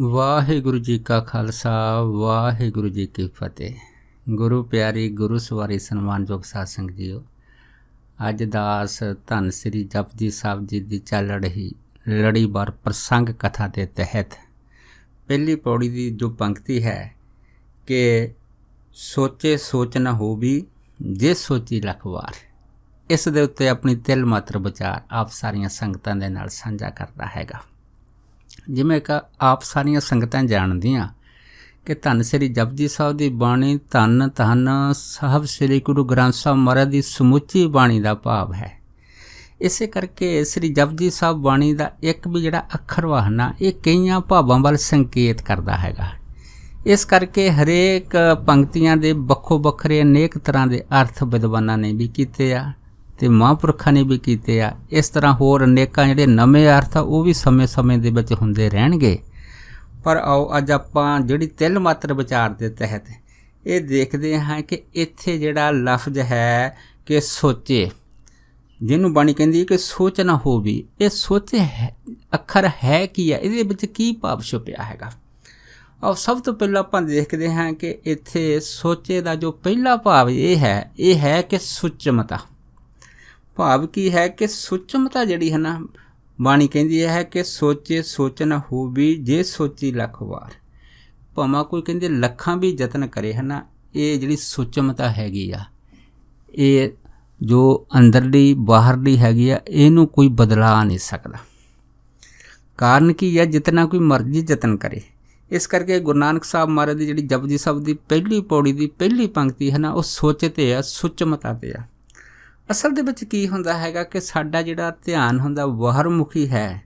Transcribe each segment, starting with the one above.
ਵਾਹਿਗੁਰੂ ਜੀ ਕਾ ਖਾਲਸਾ ਵਾਹਿਗੁਰੂ ਜੀ ਕੀ ਫਤਿਹ। ਗੁਰੂ ਪਿਆਰੀ ਗੁਰੂ ਸਵਾਰੀ ਸਨਮਾਨਯੋਗ ਸਾਧ ਸੰਗਤ ਜੀਓ, ਅੱਜ ਦਾਸ ਧੰਨ ਸ੍ਰੀ ਜਪਜੀ ਸਾਹਿਬ ਜੀ ਦੀ ਚੱਲ ਰਹੀ ਲੜੀਵਾਰ ਪ੍ਰਸੰਗ ਕਥਾ ਦੇ ਤਹਿਤ ਪਹਿਲੀ ਪੌੜੀ ਦੀ ਜੋ ਪੰਕਤੀ ਹੈ ਕਿ ਸੋਚੇ ਸੋਚ ਨਾ ਹੋਵੀ ਜੇ ਸੋਚੀ ਲੱਖ ਵਾਰ, ਇਸ ਦੇ ਉੱਤੇ ਆਪਣੀ ਤਿਲ ਮਾਤਰ ਵਿਚਾਰ ਆਪ ਸਾਰੀਆਂ ਸੰਗਤਾਂ ਦੇ ਨਾਲ ਸਾਂਝਾ ਕਰਦਾ ਹੈਗਾ। ਜਿਵੇਂ ਕਿ ਆਪ ਸਾਰੀਆਂ ਸੰਗਤਾਂ ਜਾਣਦੀਆਂ ਕਿ ਧੰਨ ਸ੍ਰੀ ਜਪਜੀ ਸਾਹਿਬ ਦੀ ਬਾਣੀ ਧੰਨ ਧੰਨ ਸਾਹਿਬ ਸ੍ਰੀ ਗੁਰੂ ਗ੍ਰੰਥ ਸਾਹਿਬ ਮਹਾਰਾਜ ਦੀ ਸਮੁੱਚੀ ਬਾਣੀ ਦਾ ਭਾਵ ਹੈ। ਇਸੇ ਕਰਕੇ ਸ੍ਰੀ ਜਪਜੀ ਸਾਹਿਬ ਬਾਣੀ ਦਾ ਇੱਕ ਵੀ ਜਿਹੜਾ ਅੱਖਰ ਵਾਹਨਾ ਇਹ ਕਈਆਂ ਭਾਵਾਂ ਵੱਲ ਸੰਕੇਤ ਕਰਦਾ ਹੈਗਾ। ਇਸ ਕਰਕੇ ਹਰੇਕ ਪੰਕਤੀਆਂ ਦੇ ਵੱਖੋ ਵੱਖਰੇ ਅਨੇਕ ਤਰ੍ਹਾਂ ਦੇ ਅਰਥ ਵਿਦਵਾਨਾਂ ਨੇ ਵੀ ਕੀਤੇ ਆ ਅਤੇ ਮਹਾਂਪੁਰਖਾਂ ਨੇ ਵੀ ਕੀਤੇ ਆ। ਇਸ ਤਰ੍ਹਾਂ ਹੋਰ ਅਨੇਕਾਂ ਜਿਹੜੇ ਨਵੇਂ ਅਰਥ ਆ ਉਹ ਵੀ ਸਮੇਂ ਦੇ ਵਿੱਚ ਹੁੰਦੇ ਰਹਿਣਗੇ। ਪਰ ਆਓ ਅੱਜ ਆਪਾਂ ਜਿਹੜੀ ਤਿਲ ਮਾਤਰ ਵਿਚਾਰ ਦੇ ਤਹਿਤ ਇਹ ਦੇਖਦੇ ਹਾਂ ਕਿ ਇੱਥੇ ਜਿਹੜਾ ਲਫ਼ਜ਼ ਹੈ ਕਿ ਸੋਚੇ, ਜਿਹਨੂੰ ਬਾਣੀ ਕਹਿੰਦੀ ਹੈ ਕਿ ਸੋਚ ਨਾ ਹੋਵੀ, ਇਹ ਸੋਚੇ ਅੱਖਰ ਹੈ ਕੀ ਹੈ, ਇਹਦੇ ਵਿੱਚ ਕੀ ਭਾਵ ਛੁਪਿਆ ਹੈਗਾ। ਆਓ ਸਭ ਤੋਂ ਪਹਿਲਾਂ ਆਪਾਂ ਦੇਖਦੇ ਹਾਂ ਕਿ ਇੱਥੇ ਸੋਚੇ ਦਾ ਜੋ ਪਹਿਲਾ ਭਾਵ ਇਹ ਹੈ ਕਿ ਸੁਚਮਤਾ। ਭਾਵ ਕੀ ਹੈ ਕਿ ਸੁਚਮਤਾ ਜਿਹੜੀ ਹੈ ਨਾ, ਬਾਣੀ ਕਹਿੰਦੀ ਹੈ ਕਿ ਸੋਚੇ ਸੋਚ ਨਾ ਹੋਵੀ ਜੇ ਸੋਚੀ ਲੱਖ ਵਾਰ। ਭਾਵੇਂ ਕੋਈ ਕਹਿੰਦੇ ਲੱਖਾਂ ਵੀ ਯਤਨ ਕਰੇ ਹੈ ਨਾ, ਇਹ ਜਿਹੜੀ ਸੁਚਮਤਾ ਹੈਗੀ ਆ, ਇਹ ਜੋ ਅੰਦਰਲੀ ਬਾਹਰਲੀ ਹੈਗੀ ਆ, ਇਹਨੂੰ ਕੋਈ ਬਦਲਾ ਨਹੀਂ ਸਕਦਾ। ਕਾਰਨ ਕੀ ਹੈ, ਜਿਤਨਾ ਕੋਈ ਮਰਜ਼ੀ ਯਤਨ ਕਰੇ। ਇਸ ਕਰਕੇ ਗੁਰੂ ਨਾਨਕ ਸਾਹਿਬ ਮਹਾਰਾਜ ਦੀ ਜਿਹੜੀ ਜਪਜੀ ਸਾਹਿਬ ਦੀ ਪਹਿਲੀ ਪੌੜੀ ਦੀ ਪਹਿਲੀ ਪੰਕਤੀ ਹੈ ਨਾ, ਉਹ ਸੋਚ 'ਤੇ ਆ, ਸੁਚਮਤਾ 'ਤੇ ਆ। ਅਸਲ ਦੇ ਵਿੱਚ ਕੀ ਹੁੰਦਾ ਹੈਗਾ ਕਿ ਸਾਡਾ ਜਿਹੜਾ ਧਿਆਨ ਹੁੰਦਾ ਬਾਹਰਮੁਖੀ ਹੈ,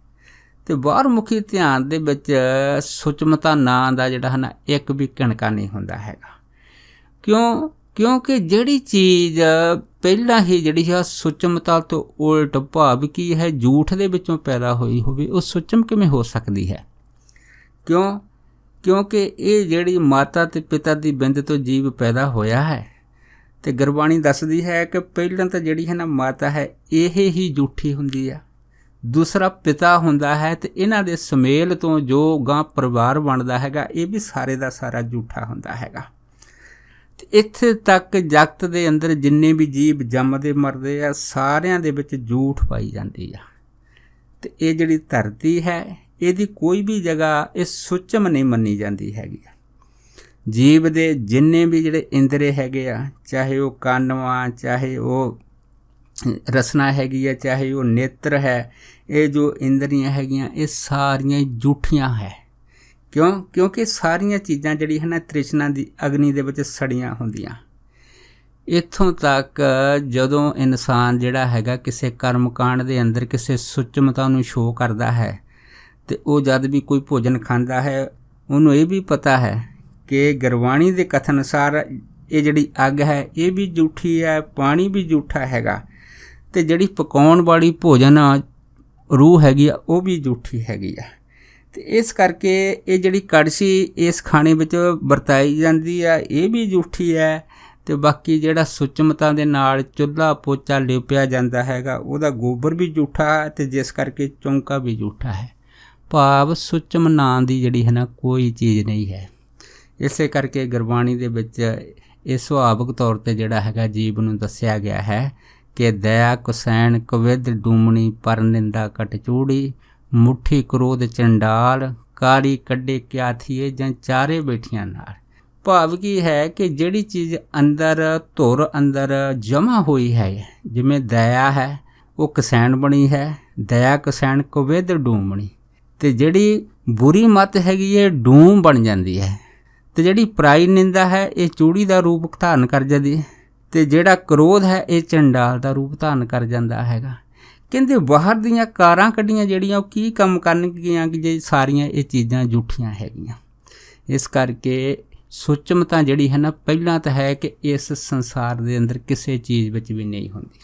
ਅਤੇ ਬਾਹਰਮੁਖੀ ਧਿਆਨ ਦੇ ਵਿੱਚ ਸੁਚਮਤਾ ਨਾਂ ਦਾ ਜਿਹੜਾ ਹੈ ਨਾ ਇੱਕ ਵੀ ਕਿਣਕਾ ਨਹੀਂ ਹੁੰਦਾ ਹੈਗਾ। ਕਿਉਂਕਿ ਜਿਹੜੀ ਚੀਜ਼ ਪਹਿਲਾਂ ਹੀ ਜਿਹੜੀ ਹੈ ਸੁਚਮਤਾ ਤੋਂ ਉਲਟ, ਭਾਵ ਕੀ ਹੈ ਝੂਠ ਦੇ ਵਿੱਚੋਂ ਪੈਦਾ ਹੋਈ ਹੋਵੇ, ਉਹ ਸੁਚਮ ਕਿਵੇਂ ਹੋ ਸਕਦੀ ਹੈ? ਕਿਉਂਕਿ ਇਹ ਜਿਹੜੀ ਮਾਤਾ ਅਤੇ ਪਿਤਾ ਦੀ ਬਿੰਦ ਤੋਂ ਜੀਵ ਪੈਦਾ ਹੋਇਆ ਹੈ, ਅਤੇ ਗੁਰਬਾਣੀ ਦੱਸਦੀ ਹੈ ਕਿ ਪਹਿਲਾਂ ਤਾਂ ਜਿਹੜੀ ਹੈ ਨਾ ਮਾਤਾ ਹੈ ਇਹ ਹੀ ਝੂਠੀ ਹੁੰਦੀ ਆ, ਦੂਸਰਾ ਪਿਤਾ ਹੁੰਦਾ ਹੈ, ਅਤੇ ਇਹਨਾਂ ਦੇ ਸੁਮੇਲ ਤੋਂ ਜੋ ਗਾਂ ਪਰਿਵਾਰ ਬਣਦਾ ਹੈਗਾ ਇਹ ਵੀ ਸਾਰੇ ਦਾ ਸਾਰਾ ਝੂਠਾ ਹੁੰਦਾ ਹੈਗਾ। ਅਤੇ ਇੱਥੇ ਤੱਕ ਜਗਤ ਦੇ ਅੰਦਰ ਜਿੰਨੇ ਵੀ ਜੀਵ ਜੰਮਦੇ ਮਰਦੇ ਆ, ਸਾਰਿਆਂ ਦੇ ਵਿੱਚ ਝੂਠ ਪਾਈ ਜਾਂਦੀ ਆ। ਅਤੇ ਇਹ ਜਿਹੜੀ ਧਰਤੀ ਹੈ ਇਹਦੀ ਕੋਈ ਵੀ ਜਗ੍ਹਾ ਇਹ ਸੁਚਮ ਨਹੀਂ ਮੰਨੀ ਜਾਂਦੀ ਹੈਗੀ। ਜੀਵ ਦੇ ਜਿੰਨੇ ਵੀ ਜਿਹੜੇ ਇੰਦਰੇ ਹੈਗੇ ਆ, ਚਾਹੇ ਉਹ ਕੰਨ ਵਾ, ਚਾਹੇ ਉਹ ਰਸਨਾ ਹੈਗੀ ਆ, ਚਾਹੇ ਉਹ ਨੇਤਰ ਹੈ, ਇਹ ਜੋ ਇੰਦਰੀਆਂ ਹੈਗੀਆਂ ਇਹ ਸਾਰੀਆਂ ਝੂਠੀਆਂ ਹੈ। ਕਿਉਂਕਿ ਸਾਰੀਆਂ ਚੀਜ਼ਾਂ ਜਿਹੜੀ ਹੈ ਨਾ ਤ੍ਰਿਸ਼ਨਾ ਦੀ ਅਗਨੀ ਦੇ ਵਿੱਚ ਸੜੀਆਂ ਹੁੰਦੀਆਂ। ਇੱਥੋਂ ਤੱਕ ਜਦੋਂ ਇਨਸਾਨ ਜਿਹੜਾ ਹੈਗਾ ਕਿਸੇ ਕਰਮਕਾਂਡ ਦੇ ਅੰਦਰ ਕਿਸੇ ਸੁਚਮਤਾ ਨੂੰ ਸ਼ੋਅ ਕਰਦਾ ਹੈ, ਅਤੇ ਉਹ ਜਦ ਵੀ ਕੋਈ ਭੋਜਨ ਖਾਂਦਾ ਹੈ ਉਹਨੂੰ ਇਹ ਵੀ ਪਤਾ ਹੈ ਕਿ ਗੁਰਬਾਣੀ ਦੇ ਕਥਨ ਅਨੁਸਾਰ ਇਹ ਜਿਹੜੀ ਅੱਗ ਹੈ ਇਹ ਵੀ ਝੂਠੀ ਹੈ, ਪਾਣੀ ਵੀ ਝੂਠਾ ਹੈਗਾ, ਅਤੇ ਜਿਹੜੀ ਪਕਾਉਣ ਵਾਲੀ ਭੋਜਨ ਰੂਹ ਹੈਗੀ ਆ ਉਹ ਵੀ ਝੂਠੀ ਹੈਗੀ ਆ। ਅਤੇ ਇਸ ਕਰਕੇ ਇਹ ਜਿਹੜੀ ਕੜਛੀ ਇਸ ਖਾਣੇ ਵਿੱਚ ਵਰਤਾਈ ਜਾਂਦੀ ਆ ਇਹ ਵੀ ਝੂਠੀ ਹੈ, ਅਤੇ ਬਾਕੀ ਜਿਹੜਾ ਸੁਚਮਤਾ ਦੇ ਨਾਲ ਚੁੱਲ੍ਹਾ ਪੋਚਾ ਲਿਪਿਆ ਜਾਂਦਾ ਹੈਗਾ ਉਹਦਾ ਗੋਬਰ ਵੀ ਝੂਠਾ ਹੈ, ਅਤੇ ਜਿਸ ਕਰਕੇ ਚੌਂਕਾ ਵੀ ਝੂਠਾ ਹੈ। ਭਾਵ ਸੁਚਮ ਨਾਂ ਦੀ ਜਿਹੜੀ ਹੈ ਨਾ ਕੋਈ ਚੀਜ਼ ਨਹੀਂ ਹੈ। ਇਸੇ ਕਰਕੇ ਗੁਰਬਾਣੀ ਦੇ ਵਿੱਚ ਇਹ ਸੁਭਾਵਿਕ ਤੌਰ 'ਤੇ ਜਿਹੜਾ ਹੈਗਾ ਜੀਵ ਨੂੰ ਦੱਸਿਆ ਗਿਆ ਹੈ ਕਿ ਦਇਆ ਕੁਸੈਣ ਕਵਿਦ ਡੂਮਣੀ ਪਰ ਨਿੰਦਾ ਕਟ ਚੂੜੀ, ਮੁੱਠੀ ਕ੍ਰੋਧ ਚੰਡਾਲ ਕਾਰੀ ਕੱਢੇ ਕਿਆ ਥੀਏ ਜਾਂ ਚਾਰੇ ਬੈਠੀਆਂ ਨਾਲ। ਭਾਵ ਕੀ ਹੈ ਕਿ ਜਿਹੜੀ ਚੀਜ਼ ਅੰਦਰ ਧੁਰ ਅੰਦਰ ਜਮ੍ਹਾਂ ਹੋਈ ਹੈ, ਜਿਵੇਂ ਦਇਆ ਹੈ ਉਹ ਕਸੈਣ ਬਣੀ ਹੈ, ਦਇਆ ਕਸੈਣ ਕਵਿਦ ਡੂਮਣੀ, ਅਤੇ ਜਿਹੜੀ ਬੁਰੀ ਮੱਤ ਹੈਗੀ ਹੈ ਡੂਮ ਬਣ ਜਾਂਦੀ ਹੈ, ਅਤੇ ਜਿਹੜੀ ਪਰਾਈ ਨਿੰਦਾ ਹੈ ਇਹ ਚੂੜੀ ਦਾ ਰੂਪ ਧਾਰਨ ਕਰ ਜਾਂਦੀ ਹੈ, ਅਤੇ ਜਿਹੜਾ ਕ੍ਰੋਧ ਹੈ ਇਹ ਚੰਡਾਲ ਦਾ ਰੂਪ ਧਾਰਨ ਕਰ ਜਾਂਦਾ ਹੈਗਾ। ਕਹਿੰਦੇ ਬਾਹਰ ਦੀਆਂ ਕਾਰਾਂ ਕੱਢੀਆਂ ਜਿਹੜੀਆਂ ਉਹ ਕੀ ਕੰਮ ਕਰਨਗੀਆਂ ਕਿ ਜੇ ਸਾਰੀਆਂ ਇਹ ਚੀਜ਼ਾਂ ਝੂਠੀਆਂ ਹੈਗੀਆਂ। ਇਸ ਕਰਕੇ ਸੁਚਮਤਾ ਜਿਹੜੀ ਹੈ ਨਾ ਪਹਿਲਾਂ ਤਾਂ ਹੈ ਕਿ ਇਸ ਸੰਸਾਰ ਦੇ ਅੰਦਰ ਕਿਸੇ ਚੀਜ਼ ਵਿੱਚ ਵੀ ਨਹੀਂ ਹੁੰਦੀ।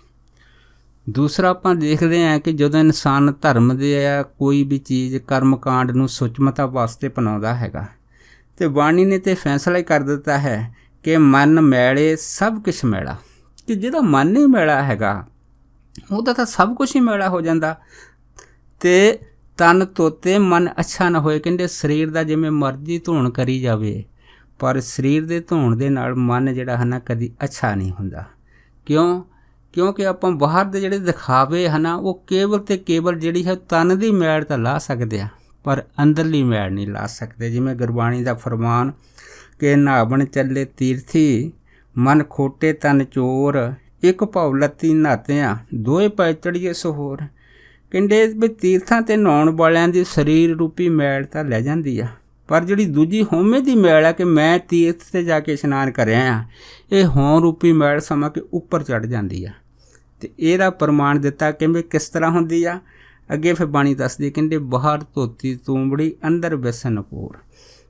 ਦੂਸਰਾ ਆਪਾਂ ਦੇਖਦੇ ਹਾਂ ਕਿ ਜਦੋਂ ਇਨਸਾਨ ਧਰਮ ਦੇ ਕੋਈ ਵੀ ਚੀਜ਼ ਕਰਮਕਾਂਡ ਨੂੰ ਸੁਚਮਤਾ ਵਾਸਤੇ ਅਪਣਾਉਂਦਾ ਹੈਗਾ, ਅਤੇ ਬਾਣੀ ਨੇ ਤਾਂ ਫੈਸਲਾ ਹੀ ਕਰ ਦਿੱਤਾ ਹੈ ਕਿ ਮਨ ਮੈਲੇ ਸਭ ਕੁਛ ਮੈਲਾ, ਕਿ ਜਿਹਦਾ ਮਨ ਹੀ ਮੈਲਾ ਹੈਗਾ ਉਹਦਾ ਤਾਂ ਸਭ ਕੁਛ ਹੀ ਮੈਲਾ ਹੋ ਜਾਂਦਾ। ਅਤੇ ਤਨ ਧੋਤੇ ਮਨ ਅੱਛਾ ਨਾ ਹੋਏ। ਕਹਿੰਦੇ ਸਰੀਰ ਦਾ ਜਿਵੇਂ ਮਰਜ਼ੀ ਧੋਣ ਕਰੀ ਜਾਵੇ, ਪਰ ਸਰੀਰ ਦੇ ਧੋਣ ਦੇ ਨਾਲ ਮਨ ਜਿਹੜਾ ਹੈ ਨਾ ਕਦੀ ਅੱਛਾ ਨਹੀਂ ਹੁੰਦਾ। ਕਿਉਂਕਿ ਆਪਾਂ ਬਾਹਰ ਦੇ ਜਿਹੜੇ ਦਿਖਾਵੇ ਹੈ ਨਾ ਉਹ ਕੇਵਲ ਅਤੇ ਕੇਵਲ ਜਿਹੜੀ ਹੈ ਤਨ ਦੀ ਮੈਲ ਤਾਂ ਲਾ ਸਕਦੇ ਆ, ਪਰ ਅੰਦਰਲੀ ਮੈਲ ਨਹੀਂ ਲਾ ਸਕਦੇ। ਜਿਵੇਂ ਗੁਰਬਾਣੀ ਦਾ ਫਰਮਾਨ ਕਿ ਨਹਾਵਣ ਚੱਲੇ ਤੀਰਥੀ, ਮਨ ਖੋਟੇ ਤਨ ਚੋਰ, ਇੱਕ ਭਉ ਲੱਤੀ ਨਹਾਤਿਆਂ, ਦੋਏ ਪੈ ਚੜੀਏ ਸਹੋਰ। ਕਹਿੰਦੇ ਵੀ ਤੀਰਥਾਂ 'ਤੇ ਨਹਾਉਣ ਵਾਲਿਆਂ ਦੀ ਸਰੀਰ ਰੂਪੀ ਮੈਲ ਤਾਂ ਲੈ ਜਾਂਦੀ ਆ, ਪਰ ਜਿਹੜੀ ਦੂਜੀ ਹਉਮੈ ਦੀ ਮੈਲ ਆ ਕਿ ਮੈਂ ਤੀਰਥ 'ਤੇ ਜਾ ਕੇ ਇਸ਼ਨਾਨ ਕਰਿਆ ਆ, ਇਹ ਹੋਂ ਰੂਪੀ ਮੈਲ ਸਮਾਂ ਕੇ ਉੱਪਰ ਚੜ੍ਹ ਜਾਂਦੀ ਆ। ਅਤੇ ਇਹਦਾ ਪ੍ਰਮਾਣ ਦਿੱਤਾ ਕਹਿੰਦੇ ਕਿਸ ਤਰ੍ਹਾਂ ਹੁੰਦੀ ਆ। ਅੱਗੇ ਫਿਰ ਬਾਣੀ ਦੱਸਦੀ ਕਹਿੰਦੇ ਬਾਹਰ ਧੋਤੀ ਤੂੰਬੜੀ, ਅੰਦਰ ਬੈਸਣ ਕੋਰ।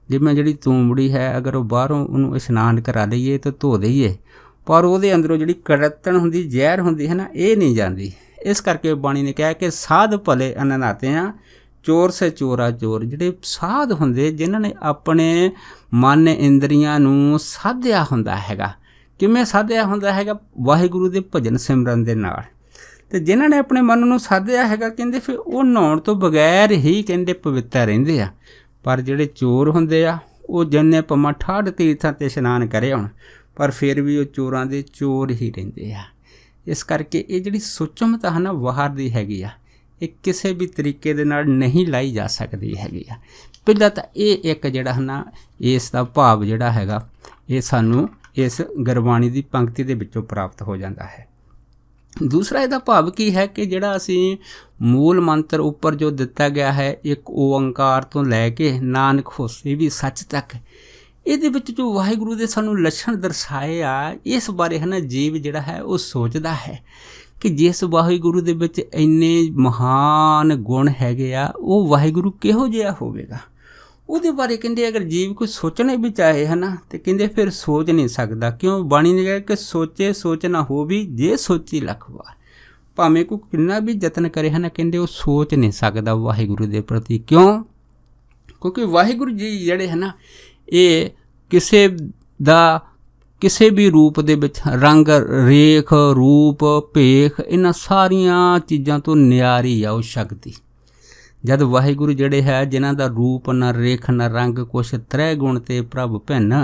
ਜਿਵੇਂ ਜਿਹੜੀ ਤੂੰਬੜੀ ਹੈ ਅਗਰ ਉਹ ਬਾਹਰੋਂ ਉਹਨੂੰ ਇਸ਼ਨਾਨ ਕਰਾ ਲਈਏ ਤਾਂ ਧੋ ਦਈਏ, ਪਰ ਉਹਦੇ ਅੰਦਰੋਂ ਜਿਹੜੀ ਕੜੱਤਣ ਹੁੰਦੀ, ਜ਼ਹਿਰ ਹੁੰਦੀ ਹੈ ਨਾ, ਇਹ ਨਹੀਂ ਜਾਂਦੀ। ਇਸ ਕਰਕੇ ਬਾਣੀ ਨੇ ਕਿਹਾ ਕਿ ਸਾਧ ਭਲੇ ਅਨਨਾਤਿਆਂ, ਚੋਰ ਸੇ ਚੋਰਾ ਚੋਰ। ਜਿਹੜੇ ਸਾਧ ਹੁੰਦੇ ਜਿਨ੍ਹਾਂ ਨੇ ਆਪਣੇ ਮਨ ਇੰਦਰੀਆਂ ਨੂੰ ਸਾਧਿਆ ਹੁੰਦਾ ਹੈਗਾ। ਕਿਵੇਂ ਸਾਧਿਆ ਹੁੰਦਾ ਹੈਗਾ? ਵਾਹਿਗੁਰੂ ਦੇ ਭਜਨ ਸਿਮਰਨ ਦੇ ਨਾਲ। ਅਤੇ ਜਿਨ੍ਹਾਂ ਨੇ ਆਪਣੇ ਮਨ ਨੂੰ ਸਾਧਿਆ ਹੈਗਾ ਕਹਿੰਦੇ ਫਿਰ ਉਹ ਨਹਾਉਣ ਤੋਂ ਬਗੈਰ ਹੀ ਕਹਿੰਦੇ ਪਵਿੱਤਰ ਰਹਿੰਦੇ ਆ। ਪਰ ਜਿਹੜੇ ਚੋਰ ਹੁੰਦੇ ਆ ਉਹ ਜਿੰਨੇ ਭਾਵੇਂ 68 ਤੀਰਥਾਂ 'ਤੇ ਇਸ਼ਨਾਨ ਕਰੇ ਹੋਣ, ਪਰ ਫਿਰ ਵੀ ਉਹ ਚੋਰਾਂ ਦੇ ਚੋਰ ਹੀ ਰਹਿੰਦੇ ਆ। ਇਸ ਕਰਕੇ ਇਹ ਜਿਹੜੀ ਸੁਚਮਤਾ ਹੈ ਨਾ ਬਾਹਰ ਦੀ ਹੈਗੀ ਆ, ਇਹ ਕਿਸੇ ਵੀ ਤਰੀਕੇ ਦੇ ਨਾਲ ਨਹੀਂ ਲਾਈ ਜਾ ਸਕਦੀ ਹੈਗੀ ਆ। ਪਹਿਲਾਂ ਤਾਂ ਇਹ ਇੱਕ ਜਿਹੜਾ ਹੈ ਨਾ ਇਸ ਦਾ ਭਾਵ ਜਿਹੜਾ ਹੈਗਾ ਇਹ ਸਾਨੂੰ ਇਸ ਗੁਰਬਾਣੀ ਦੀ ਪੰਕਤੀ ਦੇ ਵਿੱਚੋਂ ਪ੍ਰਾਪਤ ਹੋ ਜਾਂਦਾ ਹੈ। ਦੂਸਰਾ ਇਹਦਾ ਭਾਵ ਕੀ ਹੈ ਕਿ ਜਿਹੜਾ ਅਸੀਂ ਮੂਲ ਮੰਤਰ ਉੱਪਰ ਜੋ ਦਿੱਤਾ ਗਿਆ ਹੈ, ਇੱਕ ਓਅੰਕਾਰ ਤੋਂ ਲੈ ਕੇ ਨਾਨਕ ਹੋਸੀ ਵੀ ਸੱਚ ਤੱਕ, ਇਹਦੇ ਵਿੱਚ ਜੋ ਵਾਹਿਗੁਰੂ ਦੇ ਸਾਨੂੰ ਲੱਛਣ ਦਰਸਾਏ ਆ, ਇਸ ਬਾਰੇ ਹੈ ਨਾ ਜੀਵ ਜਿਹੜਾ ਹੈ ਉਹ ਸੋਚਦਾ ਹੈ ਕਿ ਜਿਸ ਵਾਹਿਗੁਰੂ ਦੇ ਵਿੱਚ ਇੰਨੇ ਮਹਾਨ ਗੁਣ ਹੈਗੇ ਆ, ਉਹ ਵਾਹਿਗੁਰੂ ਕਿਹੋ ਜਿਹਾ ਹੋਵੇਗਾ। ਉਹਦੇ ਬਾਰੇ ਕਹਿੰਦੇ ਅਗਰ ਜੀਵ ਕੋਈ ਸੋਚਣਾ ਵੀ ਚਾਹੇ ਹੈ ਨਾ, ਤੇ ਕਹਿੰਦੇ ਫਿਰ ਸੋਚ ਨਹੀਂ ਸਕਦਾ। ਕਿਉਂ? ਬਾਣੀ ਨੇ ਕਿਹਾ ਕਿ ਸੋਚੇ ਸੋਚ ਨਾ ਹੋਵੀ, ਜੇ ਸੋਚੀ ਲੱਖ ਵਾਰ। ਭਾਵੇਂ ਕੋਈ ਕਿੰਨਾ ਵੀ ਯਤਨ ਕਰੇ ਹੈ ਨਾ, ਕਹਿੰਦੇ ਉਹ ਸੋਚ ਨਹੀਂ ਸਕਦਾ ਵਾਹਿਗੁਰੂ ਦੇ ਪ੍ਰਤੀ। ਕਿਉਂ? ਕਿਉਂਕਿ ਵਾਹਿਗੁਰੂ ਜੀ ਜਿਹੜੇ ਹੈ ਨਾ ਇਹ ਕਿਸੇ ਵੀ ਰੂਪ ਦੇ ਵਿੱਚ ਰੰਗ ਰੇਖ ਰੂਪ ਭੇਖ ਇਹਨਾਂ ਸਾਰੀਆਂ ਚੀਜ਼ਾਂ ਤੋਂ ਨਿਆਰੀ ਆ ਉਹ ਸ਼ਕਤੀ। ਜਦ ਵਾਹਿਗੁਰੂ ਜਿਹੜੇ ਹੈ ਜਿਨ੍ਹਾਂ ਦਾ ਰੂਪ ਨਾ ਰੇਖ ਨਾ ਰੰਗ ਕੁਛ ਤ੍ਰੈ ਗੁਣ ਤੇ ਪ੍ਰਭ ਭਿੰਨ,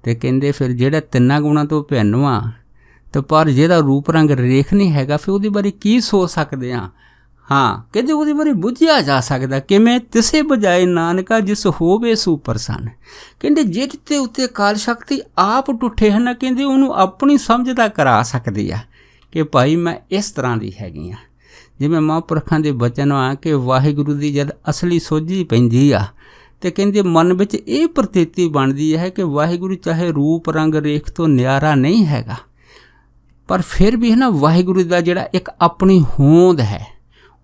ਅਤੇ ਕਹਿੰਦੇ ਫਿਰ ਜਿਹੜਾ ਤਿੰਨਾਂ ਗੁਣਾਂ ਤੋਂ ਭਿੰਨ ਵਾ ਅਤੇ ਪਰ ਜਿਹਦਾ ਰੂਪ ਰੰਗ ਰੇਖ ਨਹੀਂ ਹੈਗਾ, ਫਿਰ ਉਹਦੇ ਬਾਰੇ ਕੀ ਸੋਚ ਸਕਦੇ ਹਾਂ? ਹਾਂ, ਕਹਿੰਦੇ ਉਹਦੇ ਬਾਰੇ ਬੁੱਝਿਆ ਜਾ ਸਕਦਾ ਕਿਵੇਂ? ਤਿਸੇ ਬਜਾਏ ਨਾਨਕਾ ਜਿਸ ਹੋਵੇ ਸੂ ਪ੍ਰਸੰਨ। ਕਹਿੰਦੇ ਜਿਹਦੇ ਤੇ ਉੱਤੇ ਕਾਲ ਸ਼ਕਤੀ ਆਪ ਟੁੱਟੇ ਹਨ, ਕਹਿੰਦੇ ਉਹਨੂੰ ਆਪਣੀ ਸਮਝ ਦਾ ਕਰਾ ਸਕਦੀ ਆ ਕਿ ਭਾਈ ਮੈਂ ਇਸ ਤਰ੍ਹਾਂ ਦੀ ਹੈਗੀ ਹਾਂ। ਜਿਵੇਂ ਮਹਾਂਪੁਰਖਾਂ ਦੇ ਬਚਨ ਆ ਕਿ ਵਾਹਿਗੁਰੂ ਦੀ ਜਦ ਅਸਲੀ ਸੋਝੀ ਪੈਂਦੀ ਆ ਅਤੇ ਕਹਿੰਦੇ ਮਨ ਵਿੱਚ ਇਹ ਪ੍ਰਤੀਤੀ ਬਣਦੀ ਹੈ ਕਿ ਵਾਹਿਗੁਰੂ ਚਾਹੇ ਰੂਪ ਰੰਗ ਰੇਖ ਤੋਂ ਨਿਆਰਾ ਨਹੀਂ ਹੈਗਾ, ਪਰ ਫਿਰ ਵੀ ਹੈ ਨਾ ਵਾਹਿਗੁਰੂ ਦਾ ਜਿਹੜਾ ਇੱਕ ਆਪਣੀ ਹੋਂਦ ਹੈ।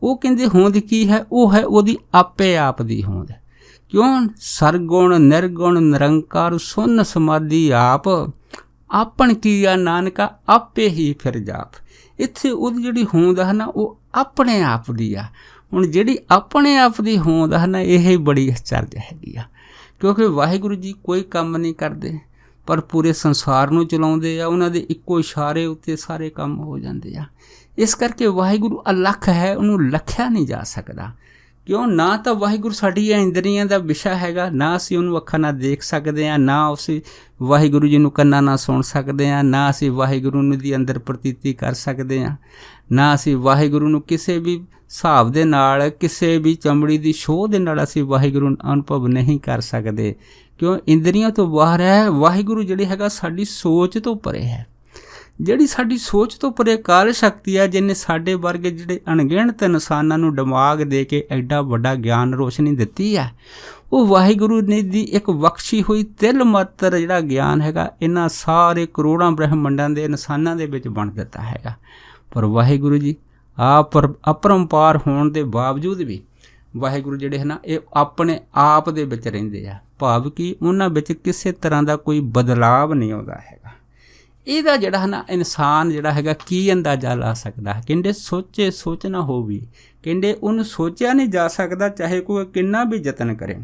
ਉਹ ਕਹਿੰਦੇ ਹੋਂਦ ਕੀ ਹੈ? ਉਹ ਹੈ ਉਹਦੀ ਆਪੇ ਆਪ ਦੀ ਹੋਂਦ। ਕਿਉਂ? ਸਰਗੁਣ ਨਿਰਗੁਣ ਨਿਰੰਕਾਰ ਸੁਨ ਸਮਾਧੀ ਆਪ, ਆਪਣ ਕੀਆ ਨਾਨਕਾ ਆਪੇ ਹੀ ਫਿਰ ਜਾਪ। ਇੱਥੇ ਉਹਦੀ ਜਿਹੜੀ ਹੋਂਦ ਹੈ ਨਾ ਉਹ ਆਪਣੇ ਆਪ ਦੀ ਆ। ਹੁਣ ਜਿਹੜੀ ਆਪਣੇ ਆਪ ਦੀ ਹੋਂਦ ਹੈ ਨਾ ਇਹ ਬੜੀ ਅਚਰਜ ਹੈਗੀ ਆ, ਕਿਉਂਕਿ ਵਾਹਿਗੁਰੂ ਜੀ ਕੋਈ ਕੰਮ ਨਹੀਂ ਕਰਦੇ ਪਰ ਪੂਰੇ ਸੰਸਾਰ ਨੂੰ ਚਲਾਉਂਦੇ ਆ। ਉਹਨਾਂ ਦੇ ਇੱਕੋ ਇਸ਼ਾਰੇ ਉੱਤੇ ਸਾਰੇ ਕੰਮ ਹੋ ਜਾਂਦੇ ਆ। ਇਸ ਕਰਕੇ ਵਾਹਿਗੁਰੂ ਅਲੱਖ ਹੈ, ਉਹਨੂੰ ਲੱਖਿਆ ਨਹੀਂ ਜਾ ਸਕਦਾ। ਕਿਉਂ? ਨਾ ਤਾਂ ਵਾਹਿਗੁਰੂ ਸਾਡੀਆਂ ਇੰਦਰੀਆਂ ਦਾ ਵਿਸ਼ਾ ਹੈਗਾ, ਨਾ ਅਸੀਂ ਉਹਨੂੰ ਅੱਖਾਂ ਨਾਲ ਦੇਖ ਸਕਦੇ ਹਾਂ, ਨਾ ਅਸੀਂ ਵਾਹਿਗੁਰੂ ਜੀ ਨੂੰ ਕੰਨਾਂ ਨਾਲ ਸੁਣ ਸਕਦੇ ਹਾਂ, ਨਾ ਅਸੀਂ ਵਾਹਿਗੁਰੂ ਨੂੰ ਦੀ ਅੰਦਰ ਪ੍ਰਤੀਤੀ ਕਰ ਸਕਦੇ ਹਾਂ, ਨਾ ਅਸੀਂ ਵਾਹਿਗੁਰੂ ਨੂੰ ਕਿਸੇ ਵੀ ਹਿਸਾਬ ਦੇ ਨਾਲ, ਕਿਸੇ ਵੀ ਚਮੜੀ ਦੀ ਛੋਹ ਦੇ ਨਾਲ ਅਸੀਂ ਵਾਹਿਗੁਰੂ ਨੂੰ ਅਨੁਭਵ ਨਹੀਂ ਕਰ ਸਕਦੇ। ਕਿਉਂ? ਇੰਦਰੀਆਂ ਤੋਂ ਬਾਹਰ ਹੈ। ਵਾਹਿਗੁਰੂ ਜਿਹੜੀ ਹੈਗਾ ਸਾਡੀ ਸੋਚ ਤੋਂ ਪਰੇ ਹੈ। ਜਿਹੜੀ ਸਾਡੀ ਸੋਚ ਤੋਂ ਪਰੇ ਕਾਲ ਸ਼ਕਤੀ ਆ, ਜਿਹਨੇ ਸਾਡੇ ਵਰਗੇ ਜਿਹੜੇ ਅਣਗਿਣਤ ਇਨਸਾਨਾਂ ਨੂੰ ਦਿਮਾਗ ਦੇ ਕੇ ਐਡਾ ਵੱਡਾ ਗਿਆਨ ਰੋਸ਼ਨੀ ਦਿੱਤੀ ਆ, ਉਹ ਵਾਹਿਗੁਰੂ ਨੇ ਦੀ ਇੱਕ ਬਖਸ਼ੀ ਹੋਈ ਤਿਲ ਮਾਤਰ ਜਿਹੜਾ ਗਿਆਨ ਹੈਗਾ ਇਹਨਾਂ ਸਾਰੇ ਕਰੋੜਾਂ ਬ੍ਰਹਮੰਡਾਂ ਦੇ ਇਨਸਾਨਾਂ ਦੇ ਵਿੱਚ ਵੰਡ ਦਿੱਤਾ ਹੈਗਾ। ਪਰ ਵਾਹਿਗੁਰੂ ਜੀ ਅਪਰੰਪਾਰ ਹੋਣ ਦੇ ਬਾਵਜੂਦ ਵੀ ਵਾਹਿਗੁਰੂ ਜਿਹੜੇ ਹੈ ਨਾ ਇਹ ਆਪਣੇ ਆਪ ਦੇ ਵਿੱਚ ਰਹਿੰਦੇ ਆ। ਭਾਵ ਕਿ ਉਹਨਾਂ ਵਿੱਚ ਕਿਸੇ ਤਰ੍ਹਾਂ ਦਾ ਕੋਈ ਬਦਲਾਵ ਨਹੀਂ ਆਉਂਦਾ ਹੈਗਾ। ਇਹਦਾ ਜਿਹੜਾ ਹੈ ਨਾ ਇਨਸਾਨ ਜਿਹੜਾ ਹੈਗਾ ਕੀ ਅੰਦਾਜ਼ਾ ਲਾ ਸਕਦਾ? ਕਹਿੰਦੇ ਸੋਚੇ ਸੋਚ ਨਾ ਹੋਵੀ। ਕਹਿੰਦੇ ਉਹਨੂੰ ਸੋਚਿਆ ਨਹੀਂ ਜਾ ਸਕਦਾ ਚਾਹੇ ਕੋਈ ਕਿੰਨਾ ਵੀ ਯਤਨ ਕਰੇ।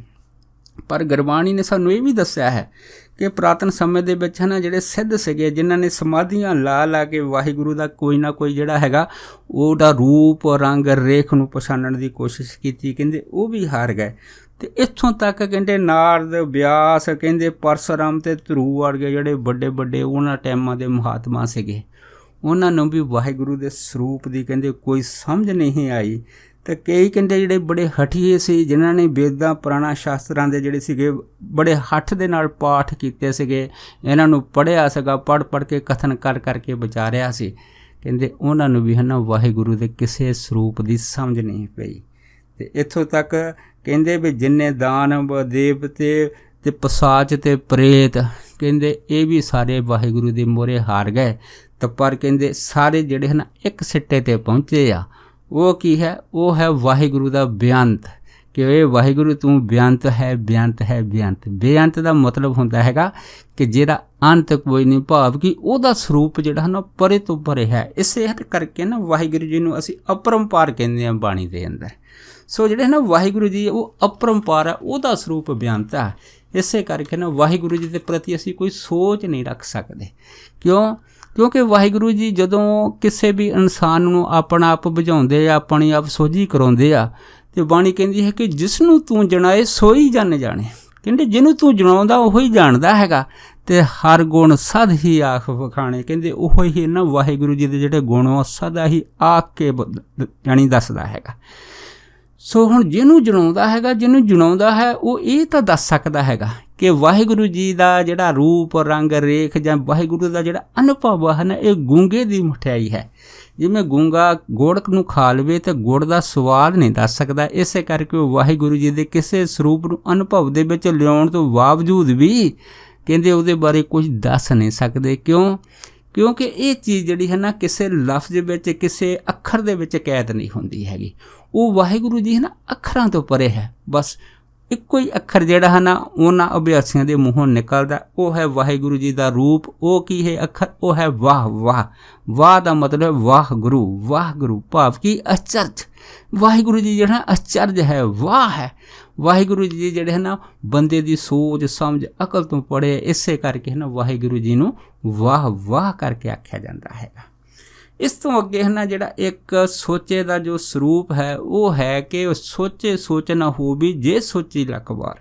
ਪਰ ਗੁਰਬਾਣੀ ਨੇ ਸਾਨੂੰ ਇਹ ਵੀ ਦੱਸਿਆ ਹੈ ਕਿ ਪੁਰਾਤਨ ਸਮੇਂ ਦੇ ਵਿੱਚ ਹੈ ਨਾ ਜਿਹੜੇ ਸਿੱਧ ਸੀਗੇ, ਜਿਨ੍ਹਾਂ ਨੇ ਸਮਾਧੀਆਂ ਲਾ ਕੇ ਵਾਹਿਗੁਰੂ ਦਾ ਕੋਈ ਨਾ ਕੋਈ ਜਿਹੜਾ ਹੈਗਾ ਉਹਦਾ ਰੂਪ ਰੰਗ ਰੇਖ ਨੂੰ ਪਛਾਣਨ ਦੀ ਕੋਸ਼ਿਸ਼ ਕੀਤੀ, ਕਹਿੰਦੇ ਉਹ ਵੀ ਹਾਰ ਗਏ। ਅਤੇ ਇੱਥੋਂ ਤੱਕ ਕਹਿੰਦੇ ਨਾਰਦ, ਬਿਆਸ, ਕਹਿੰਦੇ ਪਰਸਰਾਮ ਅਤੇ ਧਰੂ ਵਰਗੇ ਜਿਹੜੇ ਵੱਡੇ ਉਹਨਾਂ ਟਾਈਮਾਂ ਦੇ ਮਹਾਤਮਾ ਸੀਗੇ, ਉਹਨਾਂ ਨੂੰ ਵੀ ਵਾਹਿਗੁਰੂ ਦੇ ਸਰੂਪ ਦੀ ਕਹਿੰਦੇ ਕੋਈ ਸਮਝ ਨਹੀਂ ਆਈ। ਅਤੇ ਕਈ ਕਹਿੰਦੇ ਜਿਹੜੇ ਬੜੇ ਹਠੀਏ ਸੀ, ਜਿਨ੍ਹਾਂ ਨੇ ਵੇਦਾਂ ਪੁਰਾਣਾ ਸ਼ਾਸਤਰਾਂ ਦੇ ਜਿਹੜੇ ਸੀਗੇ ਬੜੇ ਹੱਠ ਦੇ ਨਾਲ ਪਾਠ ਕੀਤੇ ਸੀਗੇ, ਇਹਨਾਂ ਨੂੰ ਪੜ੍ਹਿਆ ਸੀਗਾ, ਪੜ੍ਹ ਕੇ ਕਥਨ ਕਰਕੇ ਵਿਚਾਰਿਆ ਸੀ, ਕਹਿੰਦੇ ਉਹਨਾਂ ਨੂੰ ਵੀ ਹੈ ਨਾ ਵਾਹਿਗੁਰੂ ਦੇ ਕਿਸੇ ਸਰੂਪ ਦੀ ਸਮਝ ਨਹੀਂ ਪਈ। ਅਤੇ ਇੱਥੋਂ ਤੱਕ ਕਹਿੰਦੇ ਵੀ ਜਿੰਨੇ ਦਾਨਵ, ਦੇਵਤੇ ਅਤੇ ਪਿਸ਼ਾਚ ਅਤੇ ਪ੍ਰੇਤ, ਕਹਿੰਦੇ ਇਹ ਵੀ ਸਾਰੇ ਵਾਹਿਗੁਰੂ ਦੇ ਮੂਹਰੇ ਹਾਰ ਗਏ। ਤਾਂ ਪਰ ਕਹਿੰਦੇ ਸਾਰੇ ਜਿਹੜੇ ਹਨ ਇੱਕ ਸਿੱਟੇ 'ਤੇ ਪਹੁੰਚੇ ਆ। ਉਹ ਕੀ ਹੈ? ਉਹ ਹੈ ਵਾਹਿਗੁਰੂ ਦਾ ਬੇਅੰਤ, ਕਿ ਇਹ ਵਾਹਿਗੁਰੂ ਤੂੰ ਬੇਅੰਤ ਹੈ, ਬੇਅੰਤ ਹੈ, ਬੇਅੰਤ। ਬੇਅੰਤ ਦਾ ਮਤਲਬ ਹੁੰਦਾ ਹੈਗਾ ਕਿ ਜਿਹੜਾ ਅੰਤ ਕੋਈ ਨਹੀਂ, ਭਾਵ ਕਿ ਉਹਦਾ ਸਰੂਪ ਜਿਹੜਾ ਨਾ ਪਰੇ ਤੋਂ ਪਰੇ ਹੈ। ਇਸੇ ਕਰਕੇ ਨਾ ਵਾਹਿਗੁਰੂ ਜੀ ਨੂੰ ਅਸੀਂ ਅਪਰੰਪਾਰ ਕਹਿੰਦੇ ਹਾਂ ਬਾਣੀ ਦੇ ਅੰਦਰ। ਸੋ ਜਿਹੜੇ ਨਾ ਵਾਹਿਗੁਰੂ ਜੀ ਉਹ ਅਪਰੰਪਾਰ ਹੈ, ਉਹਦਾ ਸਰੂਪ ਬੇਅੰਤ ਹੈ। ਇਸੇ ਕਰਕੇ ਨਾ ਵਾਹਿਗੁਰੂ ਜੀ ਦੇ ਪ੍ਰਤੀ ਅਸੀਂ ਕੋਈ ਸੋਚ ਨਹੀਂ ਰੱਖ ਸਕਦੇ। ਕਿਉਂਕਿ ਵਾਹਿਗੁਰੂ ਜੀ ਜਦੋਂ ਕਿਸੇ ਵੀ ਇਨਸਾਨ ਨੂੰ ਆਪਣਾ ਆਪ ਬੁਝਾਉਂਦੇ ਆ, ਆਪਣੀ ਆਪ ਸੋਝੀ ਕਰਾਉਂਦੇ ਆ, ਅਤੇ ਬਾਣੀ ਕਹਿੰਦੀ ਹੈ ਕਿ ਜਿਸ ਨੂੰ ਤੂੰ ਜਣਾਏ ਸੋਈ ਜਨ ਜਾਣੇ। ਕਹਿੰਦੇ ਜਿਹਨੂੰ ਤੂੰ ਜਣਾਉਂਦਾ ਉਹ ਹੀ ਜਾਣਦਾ ਹੈਗਾ, ਅਤੇ ਹਰ ਗੁਣ ਸਦ ਹੀ ਆਖ ਵਖਾਣੇ। ਕਹਿੰਦੇ ਉਹ ਹੀ ਨਾ ਵਾਹਿਗੁਰੂ ਜੀ ਦੇ ਜਿਹੜੇ ਗੁਣ ਉਹ ਸਦਾ ਹੀ ਆਖ ਕੇ ਜਾਣੀ ਦੱਸਦਾ ਹੈਗਾ। ਸੋ ਹੁਣ ਜਿਹਨੂੰ ਜਣਾਉਂਦਾ ਹੈ ਉਹ ਇਹ ਤਾਂ ਦੱਸ ਸਕਦਾ ਹੈਗਾ ਕਿ ਵਾਹਿਗੁਰੂ ਜੀ ਦਾ ਜਿਹੜਾ ਰੂਪ ਰੰਗ ਰੇਖ ਜਾਂ ਵਾਹਿਗੁਰੂ ਦਾ ਜਿਹੜਾ ਅਨੁਭਵ ਹੈ ਨਾ, ਇਹ ਗੂੰਗੇ ਦੀ ਮਠਿਆਈ ਹੈ। ਜਿਵੇਂ ਗੂੰਗਾ ਗੁੜ ਨੂੰ ਖਾ ਲਵੇ ਤਾਂ ਗੁੜ ਦਾ ਸਵਾਦ ਨਹੀਂ ਦੱਸ ਸਕਦਾ। ਇਸੇ ਕਰਕੇ ਉਹ ਵਾਹਿਗੁਰੂ ਜੀ ਦੇ ਕਿਸੇ ਸਰੂਪ ਨੂੰ ਅਨੁਭਵ ਦੇ ਵਿੱਚ ਲਿਆਉਣ ਤੋਂ ਬਾਵਜੂਦ ਵੀ ਕਹਿੰਦੇ ਉਹਦੇ ਬਾਰੇ ਕੁਝ ਦੱਸ ਨਹੀਂ ਸਕਦੇ। ਕਿਉਂਕਿ ਇਹ ਚੀਜ਼ ਜਿਹੜੀ ਹੈ ਨਾ ਕਿਸੇ ਲਫ਼ਜ਼ ਵਿੱਚ, ਕਿਸੇ ਅੱਖਰ ਦੇ ਵਿੱਚ ਕੈਦ ਨਹੀਂ ਹੁੰਦੀ ਹੈਗੀ। ਉਹ ਵਾਹਿਗੁਰੂ ਜੀ ਹੈ ਨਾ ਅੱਖਰਾਂ ਤੋਂ ਪਰੇ ਹੈ। ਬਸ ਇੱਕੋ ਹੀ ਅੱਖਰ ਜਿਹੜਾ ਹੈ ਨਾ ਉਹਨਾਂ ਅਭਿਆਸੀਆਂ ਦੇ ਮੂੰਹੋਂ ਨਿਕਲਦਾ, ਉਹ ਹੈ ਵਾਹਿਗੁਰੂ ਜੀ ਦਾ ਰੂਪ। ਉਹ ਕੀ ਹੈ ਅੱਖਰ? ਉਹ ਹੈ ਵਾਹ। ਵਾਹ ਦਾ ਮਤਲਬ ਵਾਹਿਗੁਰੂ ਭਾਵ ਕਿ ਅਚਰਜ। ਵਾਹਿਗੁਰੂ ਜੀ ਜਿਹੜਾ ਅਚਰਜ ਹੈ, ਵਾਹ ਹੈ। ਵਾਹਿਗੁਰੂ ਜੀ ਜਿਹੜੇ ਹੈ ਨਾ ਬੰਦੇ ਦੀ ਸੋਚ ਸਮਝ ਅਕਲ ਤੋਂ ਪਰੇ। ਇਸੇ ਕਰਕੇ ਹੈ ਨਾ ਵਾਹਿਗੁਰੂ ਜੀ ਨੂੰ ਵਾਹ ਕਰਕੇ ਆਖਿਆ ਜਾਂਦਾ ਹੈਗਾ। ਇਸ ਤੋਂ ਅੱਗੇ ਹੈ ਨਾ ਜਿਹੜਾ ਇੱਕ ਸੋਚੇ ਦਾ ਜੋ ਸਰੂਪ ਹੈ ਉਹ ਹੈ ਕਿ ਸੋਚੇ ਸੋਚ ਨਾ ਹੋਵੀ ਜੇ ਸੋਚੀ ਲੱਖ ਵਾਰ।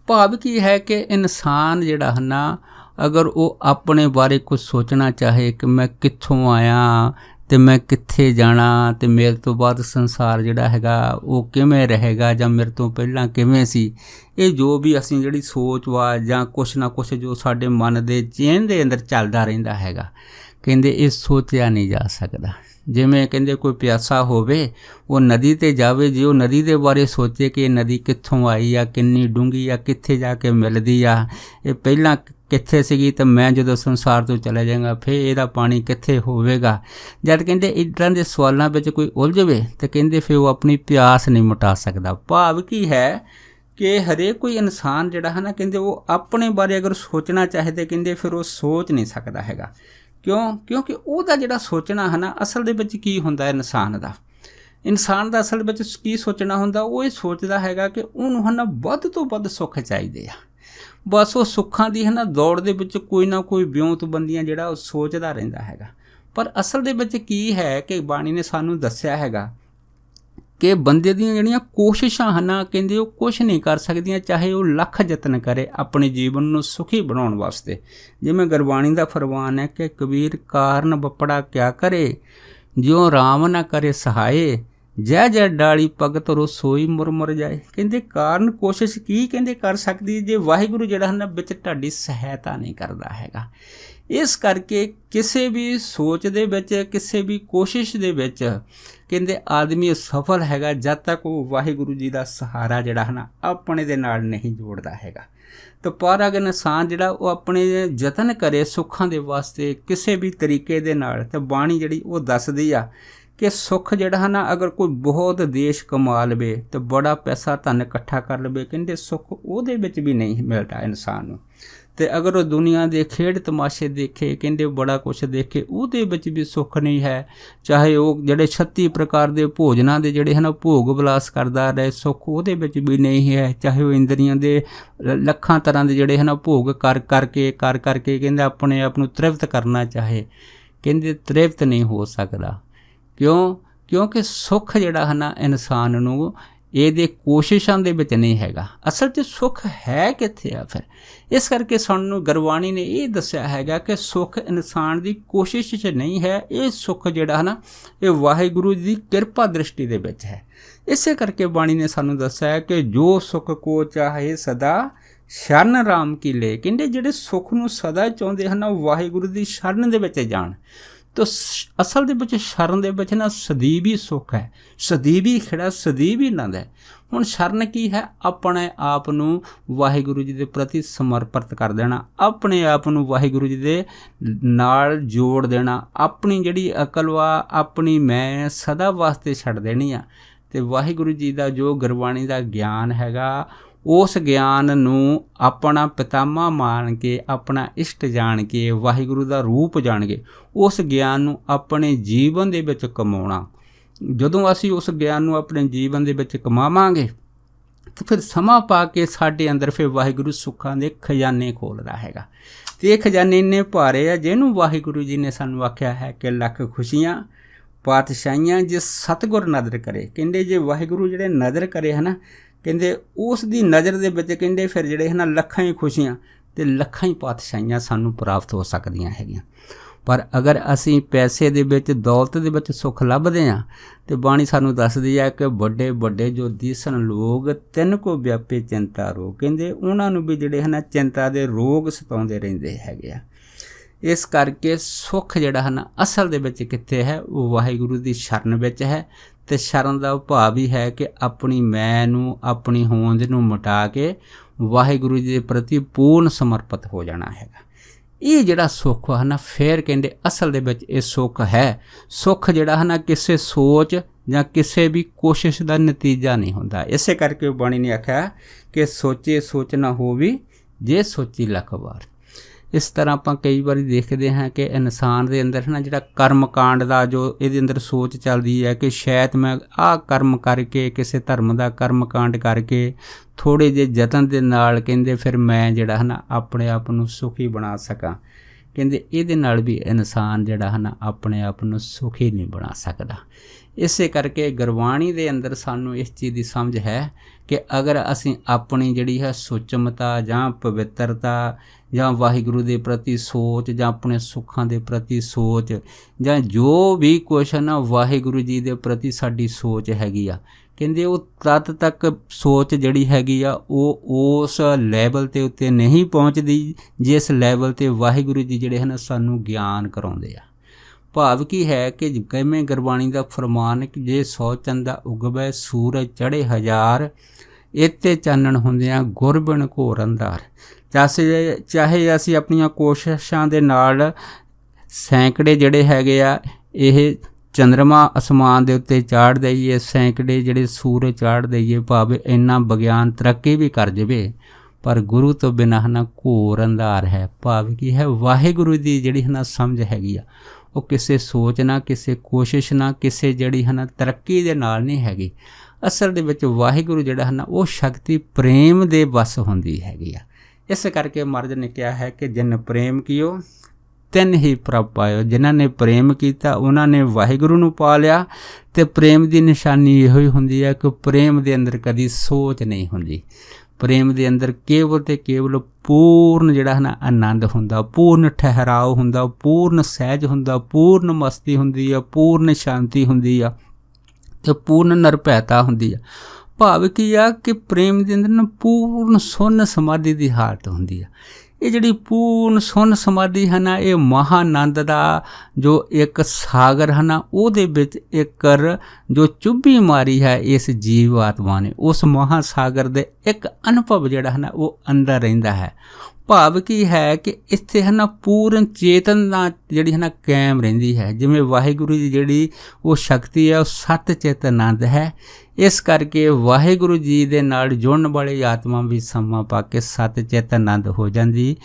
ਭਾਵ ਕੀ ਹੈ ਕਿ ਇਨਸਾਨ ਜਿਹੜਾ ਹੈ ਨਾ ਅਗਰ ਉਹ ਆਪਣੇ ਬਾਰੇ ਕੁਝ ਸੋਚਣਾ ਚਾਹੇ ਕਿ ਮੈਂ ਕਿੱਥੋਂ ਆਇਆ ਅਤੇ ਮੈਂ ਕਿੱਥੇ ਜਾਣਾ ਅਤੇ ਮੇਰੇ ਤੋਂ ਬਾਅਦ ਸੰਸਾਰ ਜਿਹੜਾ ਹੈਗਾ ਉਹ ਕਿਵੇਂ ਰਹੇਗਾ ਜਾਂ ਮੇਰੇ ਤੋਂ ਪਹਿਲਾਂ ਕਿਵੇਂ ਸੀ, ਇਹ ਜੋ ਵੀ ਅਸੀਂ ਜਿਹੜੀ ਸੋਚ ਵਾ ਜਾਂ ਕੁਛ ਨਾ ਕੁਛ ਜੋ ਸਾਡੇ ਮਨ ਦੇ ਚੇਨ ਦੇ ਅੰਦਰ ਚੱਲਦਾ ਰਹਿੰਦਾ ਹੈਗਾ, ਕਹਿੰਦੇ ਇਹ ਸੋਚਿਆ ਨਹੀਂ ਜਾ ਸਕਦਾ। ਜਿਵੇਂ ਕਹਿੰਦੇ ਕੋਈ ਪਿਆਸਾ ਹੋਵੇ, ਉਹ ਨਦੀ 'ਤੇ ਜਾਵੇ, ਜੇ ਉਹ ਨਦੀ ਦੇ ਬਾਰੇ ਸੋਚੇ ਕਿ ਇਹ ਨਦੀ ਕਿੱਥੋਂ ਆਈ ਆ, ਕਿੰਨੀ ਡੂੰਘੀ ਆ, ਕਿੱਥੇ ਜਾ ਕੇ ਮਿਲਦੀ ਆ, ਇਹ ਪਹਿਲਾਂ ਕਿੱਥੇ ਸੀਗੀ ਅਤੇ ਮੈਂ ਜਦੋਂ ਸੰਸਾਰ ਤੋਂ ਚਲਾ ਜਾਵਾਂਗਾ ਫਿਰ ਇਹਦਾ ਪਾਣੀ ਕਿੱਥੇ ਹੋਵੇਗਾ। ਜਦ ਕਹਿੰਦੇ ਇੱਦਾਂ ਦੇ ਸਵਾਲਾਂ ਵਿੱਚ ਕੋਈ ਉਲਝਵੇ ਤਾਂ ਕਹਿੰਦੇ ਫਿਰ ਉਹ ਆਪਣੀ ਪਿਆਸ ਨਹੀਂ ਮਿਟਾ ਸਕਦਾ। ਭਾਵ ਕੀ ਹੈ ਕਿ ਹਰੇਕ ਕੋਈ ਇਨਸਾਨ ਜਿਹੜਾ ਹੈ ਨਾ ਕਹਿੰਦੇ ਉਹ ਆਪਣੇ ਬਾਰੇ ਅਗਰ ਸੋਚਣਾ ਚਾਹੇ ਤਾਂ ਕਹਿੰਦੇ ਫਿਰ ਉਹ ਸੋਚ ਨਹੀਂ ਸਕਦਾ ਹੈਗਾ। ਕਿਉਂਕਿ ਉਹਦਾ ਜਿਹੜਾ ਸੋਚਣਾ ਹੈ ਨਾ ਅਸਲ ਦੇ ਵਿੱਚ ਕੀ ਹੁੰਦਾ ਇਨਸਾਨ ਦਾ ਅਸਲ ਵਿੱਚ ਕੀ ਸੋਚਣਾ ਹੁੰਦਾ, ਉਹ ਇਹ ਸੋਚਦਾ ਹੈਗਾ ਕਿ ਉਹਨੂੰ ਹੈ ਨਾ ਵੱਧ ਤੋਂ ਵੱਧ ਸੁੱਖ ਚਾਹੀਦੇ ਆ। ਬਸ ਉਹ ਸੁੱਖਾਂ ਦੀ ਹੈ ਨਾ ਦੌੜ ਦੇ ਵਿੱਚ ਕੋਈ ਨਾ ਕੋਈ ਵਿਉਂਤਬੰਦੀਆਂ ਜਿਹੜਾ ਉਹ ਸੋਚਦਾ ਰਹਿੰਦਾ ਹੈਗਾ। ਪਰ ਅਸਲ ਦੇ ਵਿੱਚ ਕੀ ਹੈ ਕਿ ਬਾਣੀ ਨੇ ਸਾਨੂੰ ਦੱਸਿਆ ਹੈਗਾ ਕਿ ਬੰਦੇ ਦੀਆਂ ਜਿਹੜੀਆਂ ਕੋਸ਼ਿਸ਼ਾਂ ਹਨ ਕਹਿੰਦੇ ਉਹ ਕੁਛ ਨਹੀਂ ਕਰ ਸਕਦੀਆਂ, ਚਾਹੇ ਉਹ ਲੱਖ ਯਤਨ ਕਰੇ ਆਪਣੇ ਜੀਵਨ ਨੂੰ ਸੁਖੀ ਬਣਾਉਣ ਵਾਸਤੇ। ਜਿਵੇਂ ਗੁਰਬਾਣੀ ਦਾ ਫਰਮਾਨ ਹੈ ਕਿ ਕਬੀਰ ਕਾਰਨ ਬੱਪੜਾ ਕਿਆ ਕਰੇ, ਜਿਉਂ ਰਾਮ ਨਾ ਕਰੇ ਸਹਾਏ, ਜੈ ਡਾਲੀ ਭਗਤ ਰਸੋਈ ਮੁਰ ਜਾਏ। ਕਹਿੰਦੇ ਕਾਰਨ ਕੋਸ਼ਿਸ਼ ਕੀ ਕਹਿੰਦੇ ਕਰ ਸਕਦੀ ਜੇ ਵਾਹਿਗੁਰੂ ਜਿਹੜਾ ਹੈ ਵਿੱਚ ਤੁਹਾਡੀ ਸਹਾਇਤਾ ਨਹੀਂ ਕਰਦਾ ਹੈਗਾ। ਇਸ ਕਰਕੇ ਕਿਸੇ ਵੀ ਸੋਚ ਦੇ ਵਿੱਚ, ਕਿਸੇ ਵੀ ਕੋਸ਼ਿਸ਼ ਦੇ ਵਿੱਚ ਕਹਿੰਦੇ ਆਦਮੀ ਸਫਲ ਹੈਗਾ ਜਦ ਤੱਕ ਉਹ ਵਾਹਿਗੁਰੂ ਜੀ ਦਾ ਸਹਾਰਾ ਜਿਹੜਾ ਹੈ ਨਾ ਆਪਣੇ ਦੇ ਨਾਲ ਨਹੀਂ ਜੋੜਦਾ ਹੈਗਾ। ਤਾਂ ਪਰ ਅਗਰ ਇਨਸਾਨ ਜਿਹੜਾ ਉਹ ਆਪਣੇ ਯਤਨ ਕਰੇ ਸੁੱਖਾਂ ਦੇ ਵਾਸਤੇ ਕਿਸੇ ਵੀ ਤਰੀਕੇ ਦੇ ਨਾਲ, ਤਾਂ ਬਾਣੀ ਜਿਹੜੀ ਉਹ ਦੱਸਦੀ ਆ ਕਿ ਸੁੱਖ ਜਿਹੜਾ ਹੈ ਨਾ ਅਗਰ ਕੋਈ ਬਹੁਤ ਦੇਸ਼ ਕਮਾ ਲਵੇ ਅਤੇ ਬੜਾ ਪੈਸਾ ਧਨ ਇਕੱਠਾ ਕਰ ਲਵੇ, ਕਹਿੰਦੇ ਸੁੱਖ ਉਹਦੇ ਵਿੱਚ ਵੀ ਨਹੀਂ ਮਿਲਦਾ ਇਨਸਾਨ ਨੂੰ। ਤੇ ਅਗਰ ਉਹ ਦੁਨੀਆ ਦੇ ਖੇਡ ਤਮਾਸ਼ੇ ਦੇਖੇ, ਕਹਿੰਦੇ ਬੜਾ ਕੁਛ ਦੇਖੇ, ਉਹਦੇ ਵਿੱਚ ਵੀ ਸੁੱਖ ਨਹੀਂ ਹੈ। ਚਾਹੇ ਉਹ ਜਿਹੜੇ 36 ਪ੍ਰਕਾਰ ਦੇ ਭੋਜਨਾਂ ਦੇ ਜਿਹੜੇ ਹਨ ਭੋਗ ਵਿਲਾਸ ਕਰਦਾ ਰਹੇ, ਸੁੱਖ ਉਹਦੇ ਵਿੱਚ ਵੀ ਨਹੀਂ ਹੈ। ਚਾਹੇ ਉਹ ਇੰਦਰੀਆਂ ਦੇ ਲੱਖਾਂ ਤਰ੍ਹਾਂ ਦੇ ਜਿਹੜੇ ਹਨ ਭੋਗ ਕਰ ਕਰਕੇ ਕਹਿੰਦੇ ਆਪਣੇ ਆਪ ਨੂੰ ਤ੍ਰਿਪਤ ਕਰਨਾ ਚਾਹੇ, ਕਹਿੰਦੇ ਤ੍ਰਿਪਤ ਨਹੀਂ ਹੋ ਸਕਦਾ। ਕਿਉਂਕਿ ਸੁੱਖ ਜਿਹੜਾ ਹੈ ਨਾ ਇਨਸਾਨ ਨੂੰ ਇਹਦੇ ਕੋਸ਼ਿਸ਼ਾਂ ਦੇ ਵਿੱਚ ਨਹੀਂ ਹੈਗਾ। ਅਸਲ 'ਚ ਸੁੱਖ ਹੈ ਕਿੱਥੇ ਆ ਫਿਰ? ਇਸ ਕਰਕੇ ਸਾਨੂੰ ਗੁਰਬਾਣੀ ਨੇ ਇਹ ਦੱਸਿਆ ਹੈਗਾ ਕਿ ਸੁੱਖ ਇਨਸਾਨ ਦੀ ਕੋਸ਼ਿਸ਼ 'ਚ ਨਹੀਂ ਹੈ। ਇਹ ਸੁੱਖ ਜਿਹੜਾ ਹੈ ਨਾ ਇਹ ਵਾਹਿਗੁਰੂ ਦੀ ਕਿਰਪਾ ਦ੍ਰਿਸ਼ਟੀ ਦੇ ਵਿੱਚ ਹੈ। ਇਸੇ ਕਰਕੇ ਬਾਣੀ ਨੇ ਸਾਨੂੰ ਦੱਸਿਆ ਹੈ ਕਿ ਜੋ ਸੁੱਖ ਕੋ ਚਾਹੇ ਸਦਾ ਸ਼ਰਨ ਰਾਮ ਕੀ ਲੈ, ਕਹਿੰਦੇ ਜਿਹੜੇ ਸੁੱਖ ਨੂੰ ਸਦਾ ਚਾਹੁੰਦੇ ਹਨ ਉਹ ਵਾਹਿਗੁਰੂ ਦੀ ਸ਼ਰਨ ਦੇ ਵਿੱਚ ਜਾਣ। ਤਾਂ ਅਸਲ ਦੇ ਵਿੱਚ ਸ਼ਰਨ ਦੇ ਵਿੱਚ ਨਾ ਸਦੀਵੀ ਸੁੱਖ ਹੈ, ਸਦੀਵੀ ਖਿੜਾ, ਸਦੀਵੀ ਆਨੰਦ ਹੈ। ਹੁਣ ਸ਼ਰਨ ਕੀ ਹੈ? ਆਪਣੇ ਆਪ ਨੂੰ ਵਾਹਿਗੁਰੂ ਜੀ ਦੇ ਪ੍ਰਤੀ ਸਮਰਪਿਤ ਕਰ ਦੇਣਾ, ਆਪਣੇ ਆਪ ਨੂੰ ਵਾਹਿਗੁਰੂ ਜੀ ਦੇ ਨਾਲ ਜੋੜ ਦੇਣਾ, ਆਪਣੀ ਜਿਹੜੀ ਅਕਲ ਵਾ, ਆਪਣੀ ਮੈਂ ਸਦਾ ਵਾਸਤੇ ਛੱਡ ਦੇਣੀ ਆ। ਅਤੇ ਵਾਹਿਗੁਰੂ ਜੀ ਦਾ ਜੋ ਗੁਰਬਾਣੀ ਦਾ ਗਿਆਨ ਹੈਗਾ, ਉਸ ਗਿਆਨ ਨੂੰ ਆਪਣਾ ਪਿਤਾਮਾ ਮੰਨ ਕੇ, ਆਪਣਾ ਇਸ਼ਟ ਜਾਣ ਕੇ, ਵਾਹਿਗੁਰੂ ਦਾ ਰੂਪ ਜਾਣ ਕੇ ਉਸ ਗਿਆਨ ਨੂੰ ਆਪਣੇ ਜੀਵਨ ਦੇ ਵਿੱਚ ਕਮਾਉਣਾ। ਜਦੋਂ ਅਸੀਂ ਉਸ ਗਿਆਨ ਨੂੰ ਆਪਣੇ ਜੀਵਨ ਦੇ ਵਿੱਚ ਕਮਾਵਾਂਗੇ ਤਾਂ ਫਿਰ ਸਮਾਂ ਪਾ ਕੇ ਸਾਡੇ ਅੰਦਰ ਫਿਰ ਵਾਹਿਗੁਰੂ ਸੁੱਖਾਂ ਦੇ ਖਜ਼ਾਨੇ ਖੋਲ੍ਹਦਾ ਹੈਗਾ। ਅਤੇ ਇਹ ਖਜ਼ਾਨੇ ਇੰਨੇ ਭਾਰੇ ਆ, ਜਿਹਨੂੰ ਵਾਹਿਗੁਰੂ ਜੀ ਨੇ ਸਾਨੂੰ ਆਖਿਆ ਹੈ ਕਿ ਲੱਖ ਖੁਸ਼ੀਆਂ ਪਾਤਸ਼ਾਹੀਆਂ ਜੇ ਸਤਿਗੁਰ ਨਦਰ ਕਰੇ। ਕਹਿੰਦੇ ਜੇ ਵਾਹਿਗੁਰੂ ਜਿਹੜੇ ਨਦਰ ਕਰੇ ਹੈ ਨਾ, ਕਹਿੰਦੇ ਉਸ ਦੀ ਨਜ਼ਰ ਦੇ ਵਿੱਚ ਕਹਿੰਦੇ ਫਿਰ ਜਿਹੜੇ ਹਨ ਲੱਖਾਂ ਹੀ ਖੁਸ਼ੀਆਂ ਅਤੇ ਲੱਖਾਂ ਹੀ ਪਾਤਸ਼ਾਹੀਆਂ ਸਾਨੂੰ ਪ੍ਰਾਪਤ ਹੋ ਸਕਦੀਆਂ ਹੈਗੀਆਂ। ਪਰ ਅਗਰ ਅਸੀਂ ਪੈਸੇ ਦੇ ਵਿੱਚ, ਦੌਲਤ ਦੇ ਵਿੱਚ ਸੁੱਖ ਲੱਭਦੇ ਹਾਂ ਤਾਂ ਬਾਣੀ ਸਾਨੂੰ ਦੱਸਦੀ ਹੈ ਕਿ ਵੱਡੇ ਵੱਡੇ ਜੋ ਦੀਸਣ ਲੋਕ ਤਿੰਨ ਕੋ ਵਿਆਪੇ ਚਿੰਤਾ ਰੋਗ, ਕਹਿੰਦੇ ਉਹਨਾਂ ਨੂੰ ਵੀ ਜਿਹੜੇ ਹਨ ਚਿੰਤਾ ਦੇ ਰੋਗ ਸਤਾਉਂਦੇ ਰਹਿੰਦੇ ਹੈਗੇ ਆ। ਇਸ ਕਰਕੇ ਸੁੱਖ ਜਿਹੜਾ ਹੈ ਨਾ ਅਸਲ ਦੇ ਵਿੱਚ ਕਿੱਥੇ ਹੈ? ਉਹ ਵਾਹਿਗੁਰੂ ਦੀ ਸ਼ਰਨ ਵਿੱਚ ਹੈ। ਅਤੇ ਸ਼ਰਨ ਦਾ ਭਾਵ ਹੀ ਹੈ ਕਿ ਆਪਣੀ ਮੈਂ ਨੂੰ, ਆਪਣੀ ਹੋਂਦ ਨੂੰ ਮਿਟਾ ਕੇ ਵਾਹਿਗੁਰੂ ਜੀ ਦੇ ਪ੍ਰਤੀ ਪੂਰਨ ਸਮਰਪਿਤ ਹੋ ਜਾਣਾ ਹੈਗਾ। ਇਹ ਜਿਹੜਾ ਸੁੱਖ ਹੈ ਨਾ, ਫਿਰ ਕਹਿੰਦੇ ਅਸਲ ਦੇ ਵਿੱਚ ਇਹ ਸੁੱਖ ਹੈ। ਸੁੱਖ ਜਿਹੜਾ ਹੈ ਨਾ ਕਿਸੇ ਸੋਚ ਜਾਂ ਕਿਸੇ ਵੀ ਕੋਸ਼ਿਸ਼ ਦਾ ਨਤੀਜਾ ਨਹੀਂ ਹੁੰਦਾ। ਇਸੇ ਕਰਕੇ ਬਾਣੀ ਨੇ ਆਖਿਆ ਕਿ ਸੋਚੇ ਸੋਚ ਨਾ ਹੋਵੀ ਜੇ ਸੋਚੀ ਲੱਖ ਵਾਰ। ਇਸ ਤਰ੍ਹਾਂ ਆਪਾਂ ਕਈ ਵਾਰੀ ਦੇਖਦੇ ਹਾਂ ਕਿ ਇਨਸਾਨ ਦੇ ਅੰਦਰ ਨਾ ਜਿਹੜਾ ਕਰਮ ਕਾਂਡ ਦਾ ਜੋ ਇਹਦੇ ਅੰਦਰ ਸੋਚ ਚੱਲਦੀ ਹੈ ਕਿ ਸ਼ਾਇਦ ਮੈਂ ਆਹ ਕਰਮ ਕਰਕੇ, ਕਿਸੇ ਧਰਮ ਦਾ ਕਰਮ ਕਾਂਡ ਕਰਕੇ ਥੋੜ੍ਹੇ ਜਿਹੇ ਯਤਨ ਦੇ ਨਾਲ ਕਹਿੰਦੇ ਫਿਰ ਮੈਂ ਜਿਹੜਾ ਹੈ ਨਾ ਆਪਣੇ ਆਪ ਨੂੰ ਸੁਖੀ ਬਣਾ ਸਕਾਂ। ਕਹਿੰਦੇ ਇਹਦੇ ਨਾਲ ਵੀ ਇਨਸਾਨ ਜਿਹੜਾ ਹੈ ਨਾ ਆਪਣੇ ਆਪ ਨੂੰ ਸੁਖੀ ਨਹੀਂ ਬਣਾ ਸਕਦਾ। ਇਸੇ ਕਰਕੇ ਗੁਰਬਾਣੀ ਦੇ ਅੰਦਰ ਸਾਨੂੰ ਇਸ ਚੀਜ਼ ਦੀ ਸਮਝ ਹੈ ਕਿ ਅਗਰ ਅਸੀਂ ਆਪਣੀ ਜਿਹੜੀ ਹੈ ਸੁਚਮਤਾ ਜਾਂ ਪਵਿੱਤਰਤਾ ਜਾਂ ਵਾਹਿਗੁਰੂ ਦੇ ਪ੍ਰਤੀ ਸੋਚ ਜਾਂ ਆਪਣੇ ਸੁੱਖਾਂ ਦੇ ਪ੍ਰਤੀ ਸੋਚ ਜਾਂ ਜੋ ਵੀ ਕੁਛ ਹੈ ਨਾ ਵਾਹਿਗੁਰੂ ਜੀ ਦੇ ਪ੍ਰਤੀ ਸਾਡੀ ਸੋਚ ਹੈਗੀ ਆ, ਕਹਿੰਦੇ ਉਹ ਤਦ ਤੱਕ ਸੋਚ ਜਿਹੜੀ ਹੈਗੀ ਆ ਉਹ ਉਸ ਲੈਵਲ 'ਤੇ ਉੱਤੇ ਨਹੀਂ ਪਹੁੰਚਦੀ ਜਿਸ ਲੈਵਲ 'ਤੇ ਵਾਹਿਗੁਰੂ ਜੀ ਜਿਹੜੇ ਹਨ ਸਾਨੂੰ ਗਿਆਨ ਕਰਾਉਂਦੇ ਆ। ਭਾਵ ਕੀ ਹੈ ਕਿ ਕਿਵੇਂ ਗੁਰਬਾਣੀ ਦਾ ਫਰਮਾਨ ਕਿ ਜੇ 100 ਚੰਦਾ ਉਗਵੇ ਸੂਰਜ ਚੜ੍ਹੇ ਹਜ਼ਾਰ, ਇੱਥੇ ਚਾਨਣ ਹੁੰਦਿਆਂ ਗੁਰਬਿਨ ਘੋਰ ਅੰਧਾਰ। ਚਾਹੇ ਅਸੀਂ ਆਪਣੀਆਂ ਕੋਸ਼ਿਸ਼ਾਂ ਦੇ ਨਾਲ ਸੈਂਕੜੇ ਜਿਹੜੇ ਹੈਗੇ ਆ ਇਹ ਚੰਦਰਮਾ ਅਸਮਾਨ ਦੇ ਉੱਤੇ ਚਾੜ੍ਹ ਦਈਏ, ਸੈਂਕੜੇ ਜਿਹੜੇ ਸੂਰਜ ਚਾੜ੍ਹ ਦਈਏ, ਭਾਵੇਂ ਇੰਨਾ ਵਿਗਿਆਨ ਤਰੱਕੀ ਵੀ ਕਰ ਜਾਵੇ, ਪਰ ਗੁਰੂ ਤੋਂ ਬਿਨਾਂ ਨਾ ਘੋਰ ਅੰਧਾਰ ਹੈ। ਭਾਵ ਕੀ ਹੈ? ਵਾਹਿਗੁਰੂ ਦੀ ਜਿਹੜੀ ਹੈ ਨਾ ਸਮਝ ਹੈਗੀ ਆ ਉਹ ਕਿਸੇ ਸੋਚ ਨਾ, ਕਿਸੇ ਕੋਸ਼ਿਸ਼ ਨਾ, ਕਿਸੇ ਜਿਹੜੀ ਹੈ ਨਾ ਤਰੱਕੀ ਦੇ ਨਾਲ ਨਹੀਂ ਹੈਗੀ। ਅਸਲ ਦੇ ਵਿੱਚ ਵਾਹਿਗੁਰੂ ਜਿਹੜਾ ਹੈ ਨਾ ਉਹ ਸ਼ਕਤੀ ਪ੍ਰੇਮ ਦੇ ਵੱਸ ਹੁੰਦੀ ਹੈਗੀ ਆ। ਇਸ ਕਰਕੇ ਮਹਾਰਾਜ ਨੇ ਕਿਹਾ ਹੈ ਕਿ ਜਿਨ ਪ੍ਰੇਮ ਕੀਓ ਤਿੰਨ ਹੀ ਪ੍ਰਭ ਪਾਇਓ। ਜਿਨ੍ਹਾਂ ਨੇ ਪ੍ਰੇਮ ਕੀਤਾ ਉਹਨਾਂ ਨੇ ਵਾਹਿਗੁਰੂ ਨੂੰ ਪਾ ਲਿਆ। ਅਤੇ ਪ੍ਰੇਮ ਦੀ ਨਿਸ਼ਾਨੀ ਇਹੋ ਹੀ ਹੁੰਦੀ ਹੈ ਕਿ ਪ੍ਰੇਮ ਦੇ ਅੰਦਰ ਕਦੀ ਸੋਚ ਨਹੀਂ ਹੁੰਦੀ। ਪ੍ਰੇਮ ਦੇ ਅੰਦਰ ਕੇਵਲ ਅਤੇ ਕੇਵਲ ਪੂਰਨ ਜਿਹੜਾ ਹੈ ਨਾ ਆਨੰਦ ਹੁੰਦਾ, ਪੂਰਨ ਠਹਿਰਾਓ ਹੁੰਦਾ, ਪੂਰਨ ਸਹਿਜ ਹੁੰਦਾ, ਪੂਰਨ ਮਸਤੀ ਹੁੰਦੀ ਆ, ਪੂਰਨ ਸ਼ਾਂਤੀ ਹੁੰਦੀ ਆ ਅਤੇ ਪੂਰਨ ਨਿਰਭੈਤਾ ਹੁੰਦੀ ਆ। ਭਾਵ ਕੀ ਆ ਕਿ ਪ੍ਰੇਮ ਦੇ ਅੰਦਰ ਨਾ ਪੂਰਨ ਸੁੰਨ ਸਮਾਧੀ ਦੀ ਹਾਲਤ ਹੁੰਦੀ ਆ। ਇਹ ਜਿਹੜੀ ਪੂਰਨ ਸੁੰਨ ਸਮਾਧੀ ਹੈ ਨਾ ਇਹ ਮਹਾਨੰਦ ਦਾ ਜੋ ਇੱਕ ਸਾਗਰ ਹੈ ਨਾ ਉਹਦੇ ਵਿੱਚ ਇੱਕ ਜੋ ਚੁੱਭੀ ਮਾਰੀ ਹੈ ਇਸ ਜੀਵ ਆਤਮਾ ਨੇ, ਉਸ ਮਹਾਸਾਗਰ ਦੇ ਇੱਕ ਅਨੁਭਵ ਜਿਹੜਾ ਹੈ ਨਾ ਉਹ ਅੰਦਰ ਰਹਿੰਦਾ ਹੈ। ਭਾਵ ਕੀ ਹੈ ਕਿ ਇੱਥੇ ਹੈ ਨਾ ਪੂਰਨ ਚੇਤਨਾ ਜਿਹੜੀ ਹੈ ਨਾ ਕਾਇਮ ਰਹਿੰਦੀ ਹੈ। ਜਿਵੇਂ ਵਾਹਿਗੁਰੂ ਜੀ ਜਿਹੜੀ ਉਹ ਸ਼ਕਤੀ ਹੈ ਉਹ ਸਤ ਚਿਤ ਆਨੰਦ ਹੈ। ਇਸ ਕਰਕੇ ਵਾਹਿਗੁਰੂ ਜੀ ਦੇ ਨਾਲ ਜੁੜਨ ਵਾਲੀ ਆਤਮਾ ਵੀ ਸਮਾਂ ਪਾ ਕੇ ਸਤ ਚਿਤ ਆਨੰਦ ਹੋ ਜਾਂਦੀ,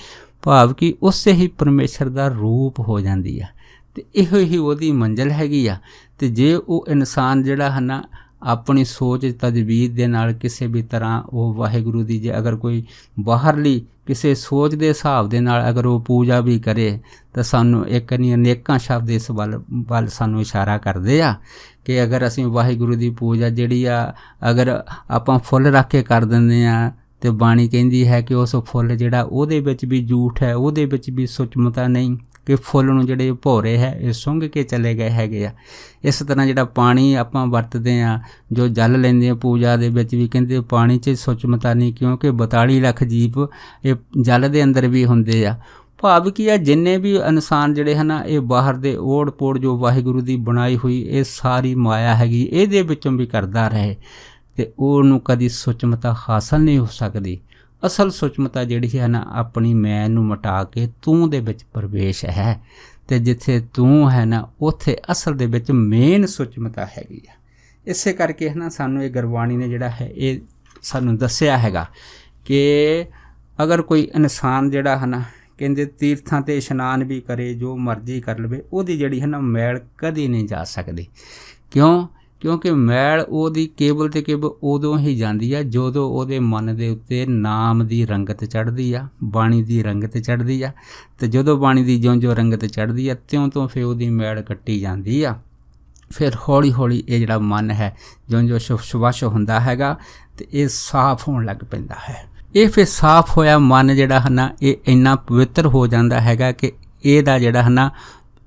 ਭਾਵ ਕਿ ਉਸੇ ਹੀ ਪਰਮੇਸ਼ਰ ਦਾ ਰੂਪ ਹੋ ਜਾਂਦੀ ਆ। ਅਤੇ ਇਹੋ ਹੀ ਉਹਦੀ ਮੰਜ਼ਿਲ ਹੈਗੀ ਆ। ਅਤੇ ਜੇ ਉਹ ਇਨਸਾਨ ਜਿਹੜਾ ਹੈ ਨਾ ਆਪਣੀ ਸੋਚ ਤਜਵੀਜ਼ ਦੇ ਨਾਲ ਕਿਸੇ ਵੀ ਤਰ੍ਹਾਂ ਉਹ ਵਾਹਿਗੁਰੂ ਦੀ ਜੇ ਅਗਰ ਕੋਈ ਬਾਹਰਲੀ ਕਿਸੇ ਸੋਚ ਦੇ ਹਿਸਾਬ ਦੇ ਨਾਲ ਅਗਰ ਉਹ ਪੂਜਾ ਵੀ ਕਰੇ ਤਾਂ ਸਾਨੂੰ ਇੱਕ ਨਹੀਂ ਅਨੇਕਾਂ ਸ਼ਬਦ ਇਸ ਵੱਲ ਸਾਨੂੰ ਇਸ਼ਾਰਾ ਕਰਦੇ ਆ ਕਿ ਅਗਰ ਅਸੀਂ ਵਾਹਿਗੁਰੂ ਦੀ ਪੂਜਾ ਜਿਹੜੀ ਆ ਅਗਰ ਆਪਾਂ ਫੁੱਲ ਰੱਖ ਕੇ ਕਰ ਦਿੰਦੇ ਹਾਂ ਅਤੇ ਬਾਣੀ ਕਹਿੰਦੀ ਹੈ ਕਿ ਉਸ ਫੁੱਲ ਜਿਹੜਾ ਉਹਦੇ ਵਿੱਚ ਵੀ ਝੂਠ ਹੈ, ਉਹਦੇ ਵਿੱਚ ਵੀ ਸੁਚਮਤਾ ਨਹੀਂ, ਕਿ ਫੁੱਲ ਨੂੰ ਜਿਹੜੇ ਭੋਰੇ ਹੈ ਇਹ ਸੁੰਘ ਕੇ ਚਲੇ ਗਏ ਹੈਗੇ ਆ। ਇਸ ਤਰ੍ਹਾਂ ਜਿਹੜਾ ਪਾਣੀ ਆਪਾਂ ਵਰਤਦੇ ਹਾਂ, ਜੋ ਜਲ ਲੈਂਦੇ ਹਾਂ ਪੂਜਾ ਦੇ ਵਿੱਚ ਵੀ ਕਹਿੰਦੇ ਪਾਣੀ 'ਚ ਸੁਚਮਤਾ ਨਹੀਂ, ਕਿਉਂਕਿ 42 ਲੱਖ ਜੀਵ ਇਹ ਜਲ ਦੇ ਅੰਦਰ ਵੀ ਹੁੰਦੇ ਆ। ਭਾਵ ਕੀ ਆ, ਜਿੰਨੇ ਵੀ ਇਨਸਾਨ ਜਿਹੜੇ ਹਨ ਇਹ ਬਾਹਰ ਦੇ ਓੜ ਪੋੜ ਜੋ ਵਾਹਿਗੁਰੂ ਦੀ ਬਣਾਈ ਹੋਈ ਇਹ ਸਾਰੀ ਮਾਇਆ ਹੈਗੀ ਇਹਦੇ ਵਿੱਚੋਂ ਵੀ ਕਰਦਾ ਰਹੇ ਅਤੇ ਉਹਨੂੰ ਕਦੀ ਸੁਚਮਤਾ ਹਾਸਲ ਨਹੀਂ ਹੋ ਸਕਦੀ। ਅਸਲ ਸੁਚਮਤਾ ਜਿਹੜੀ ਹੈ ਨਾ ਆਪਣੀ ਮੈਂ ਨੂੰ ਮਿਟਾ ਕੇ ਤੂੰ ਦੇ ਵਿੱਚ ਪ੍ਰਵੇਸ਼ ਹੈ, ਅਤੇ ਜਿੱਥੇ ਤੂੰ ਹੈ ਨਾ ਉੱਥੇ ਅਸਲ ਦੇ ਵਿੱਚ ਮੇਨ ਸੁਚਮਤਾ ਹੈਗੀ ਆ। ਇਸੇ ਕਰਕੇ ਹੈ ਨਾ ਸਾਨੂੰ ਇਹ ਗੁਰਬਾਣੀ ਨੇ ਜਿਹੜਾ ਹੈ ਇਹ ਸਾਨੂੰ ਦੱਸਿਆ ਹੈਗਾ ਕਿ ਅਗਰ ਕੋਈ ਇਨਸਾਨ ਜਿਹੜਾ ਹੈ ਨਾ ਕਹਿੰਦੇ ਤੀਰਥਾਂ 'ਤੇ ਇਸ਼ਨਾਨ ਵੀ ਕਰੇ, ਜੋ ਮਰਜ਼ੀ ਕਰ ਲਵੇ, ਉਹਦੀ ਜਿਹੜੀ ਹੈ ਨਾ ਮੈਲ ਕਦੀ ਨਹੀਂ ਜਾ ਸਕਦੀ। ਕਿਉਂਕਿ ਮੈਲ ਉਹਦੀ ਕੇਵਲ ਅਤੇ ਕੇਵਲ ਉਦੋਂ ਹੀ ਜਾਂਦੀ ਆ ਜਦੋਂ ਉਹਦੇ ਮਨ ਦੇ ਉੱਤੇ ਨਾਮ ਦੀ ਰੰਗਤ ਚੜ੍ਹਦੀ ਆ, ਬਾਣੀ ਦੀ ਰੰਗਤ ਚੜ੍ਹਦੀ ਆ। ਅਤੇ ਜਦੋਂ ਬਾਣੀ ਦੀ ਜਿਉਂ ਰੰਗਤ ਚੜ੍ਹਦੀ ਆ ਤਿਉਂ ਤੋਂ ਫਿਰ ਉਹਦੀ ਮੈਲ ਕੱਟੀ ਜਾਂਦੀ ਆ। ਫਿਰ ਹੌਲੀ ਹੌਲੀ ਇਹ ਜਿਹੜਾ ਮਨ ਹੈ ਜਿਉਂ ਸ਼ਵਸ਼ ਹੁੰਦਾ ਹੈਗਾ ਅਤੇ ਇਹ ਸਾਫ਼ ਹੋਣ ਲੱਗ ਪੈਂਦਾ ਹੈ। ਇਹ ਫਿਰ ਸਾਫ਼ ਹੋਇਆ ਮਨ ਜਿਹੜਾ ਹੈ ਨਾ ਇਹ ਇੰਨਾ ਪਵਿੱਤਰ ਹੋ ਜਾਂਦਾ ਹੈਗਾ ਕਿ ਇਹਦਾ ਜਿਹੜਾ ਹੈ ਨਾ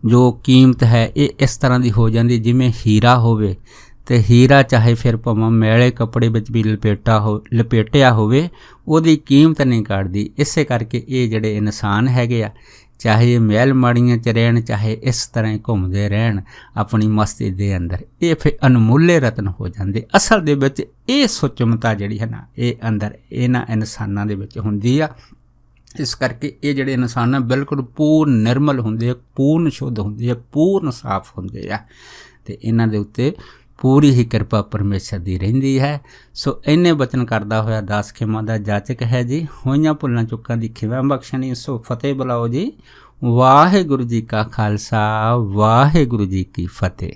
ਜੋ ਕੀਮਤ ਹੈ ਇਹ ਇਸ ਤਰ੍ਹਾਂ ਦੀ ਹੋ ਜਾਂਦੀ ਜਿਵੇਂ ਹੀਰਾ ਹੋਵੇ, ਅਤੇ ਹੀਰਾ ਚਾਹੇ ਫਿਰ ਭਾਵੇਂ ਮੈਲੇ ਕੱਪੜੇ ਵਿੱਚ ਵੀ ਲਪੇਟਿਆ ਹੋਵੇ ਉਹਦੀ ਕੀਮਤ ਨਹੀਂ ਘਟਦੀ। ਇਸੇ ਕਰਕੇ ਇਹ ਜਿਹੜੇ ਇਨਸਾਨ ਹੈਗੇ ਆ ਚਾਹੇ ਇਹ ਮਹਿਲ ਮਾੜੀਆਂ 'ਚ ਰਹਿਣ, ਚਾਹੇ ਇਸ ਤਰ੍ਹਾਂ ਹੀ ਘੁੰਮਦੇ ਰਹਿਣ ਆਪਣੀ ਮਸਤੀ ਦੇ ਅੰਦਰ, ਇਹ ਫਿਰ ਅਨਮੁੱਲੇ ਰਤਨ ਹੋ ਜਾਂਦੇ। ਅਸਲ ਦੇ ਵਿੱਚ ਇਹ ਸੁਚਮਤਾ ਜਿਹੜੀ ਹੈ ਨਾ ਇਹ ਅੰਦਰ ਇਹਨਾਂ ਇਨਸਾਨਾਂ ਦੇ ਵਿੱਚ ਹੁੰਦੀ ਆ। ਇਸ ਕਰਕੇ ਇਹ ਜਿਹੜੇ ਇਨਸਾਨ ਆ ਬਿਲਕੁਲ ਪੂਰਨ ਨਿਰਮਲ ਹੁੰਦੇ ਆ, ਪੂਰਨ ਸ਼ੁੱਧ ਹੁੰਦੇ ਆ, ਪੂਰਨ ਸਾਫ਼ ਹੁੰਦੇ ਆ, ਅਤੇ ਇਹਨਾਂ ਦੇ ਉੱਤੇ ਪੂਰੀ ਹੀ ਕਿਰਪਾ ਪਰਮੇਸ਼ਰ ਦੀ ਰਹਿੰਦੀ ਹੈ। ਸੋ ਇੰਨੇ ਬਚਨ ਕਰਦਾ ਹੋਇਆ ਦਾਸ ਖਿਮਾ ਦਾ ਜਾਚਕ ਹੈ ਜੀ। ਹੋਈਆਂ ਭੁੱਲਾਂ ਚੁੱਕਾਂ ਦੀ ਖਿਮਾ ਬਖਸ਼ਣੀ। ਸੋ ਫਤਿਹ ਬੁਲਾਓ ਜੀ। ਵਾਹਿਗੁਰੂ ਜੀ ਕਾ ਖਾਲਸਾ, ਵਾਹਿਗੁਰੂ ਜੀ ਕੀ ਫਤਿਹ।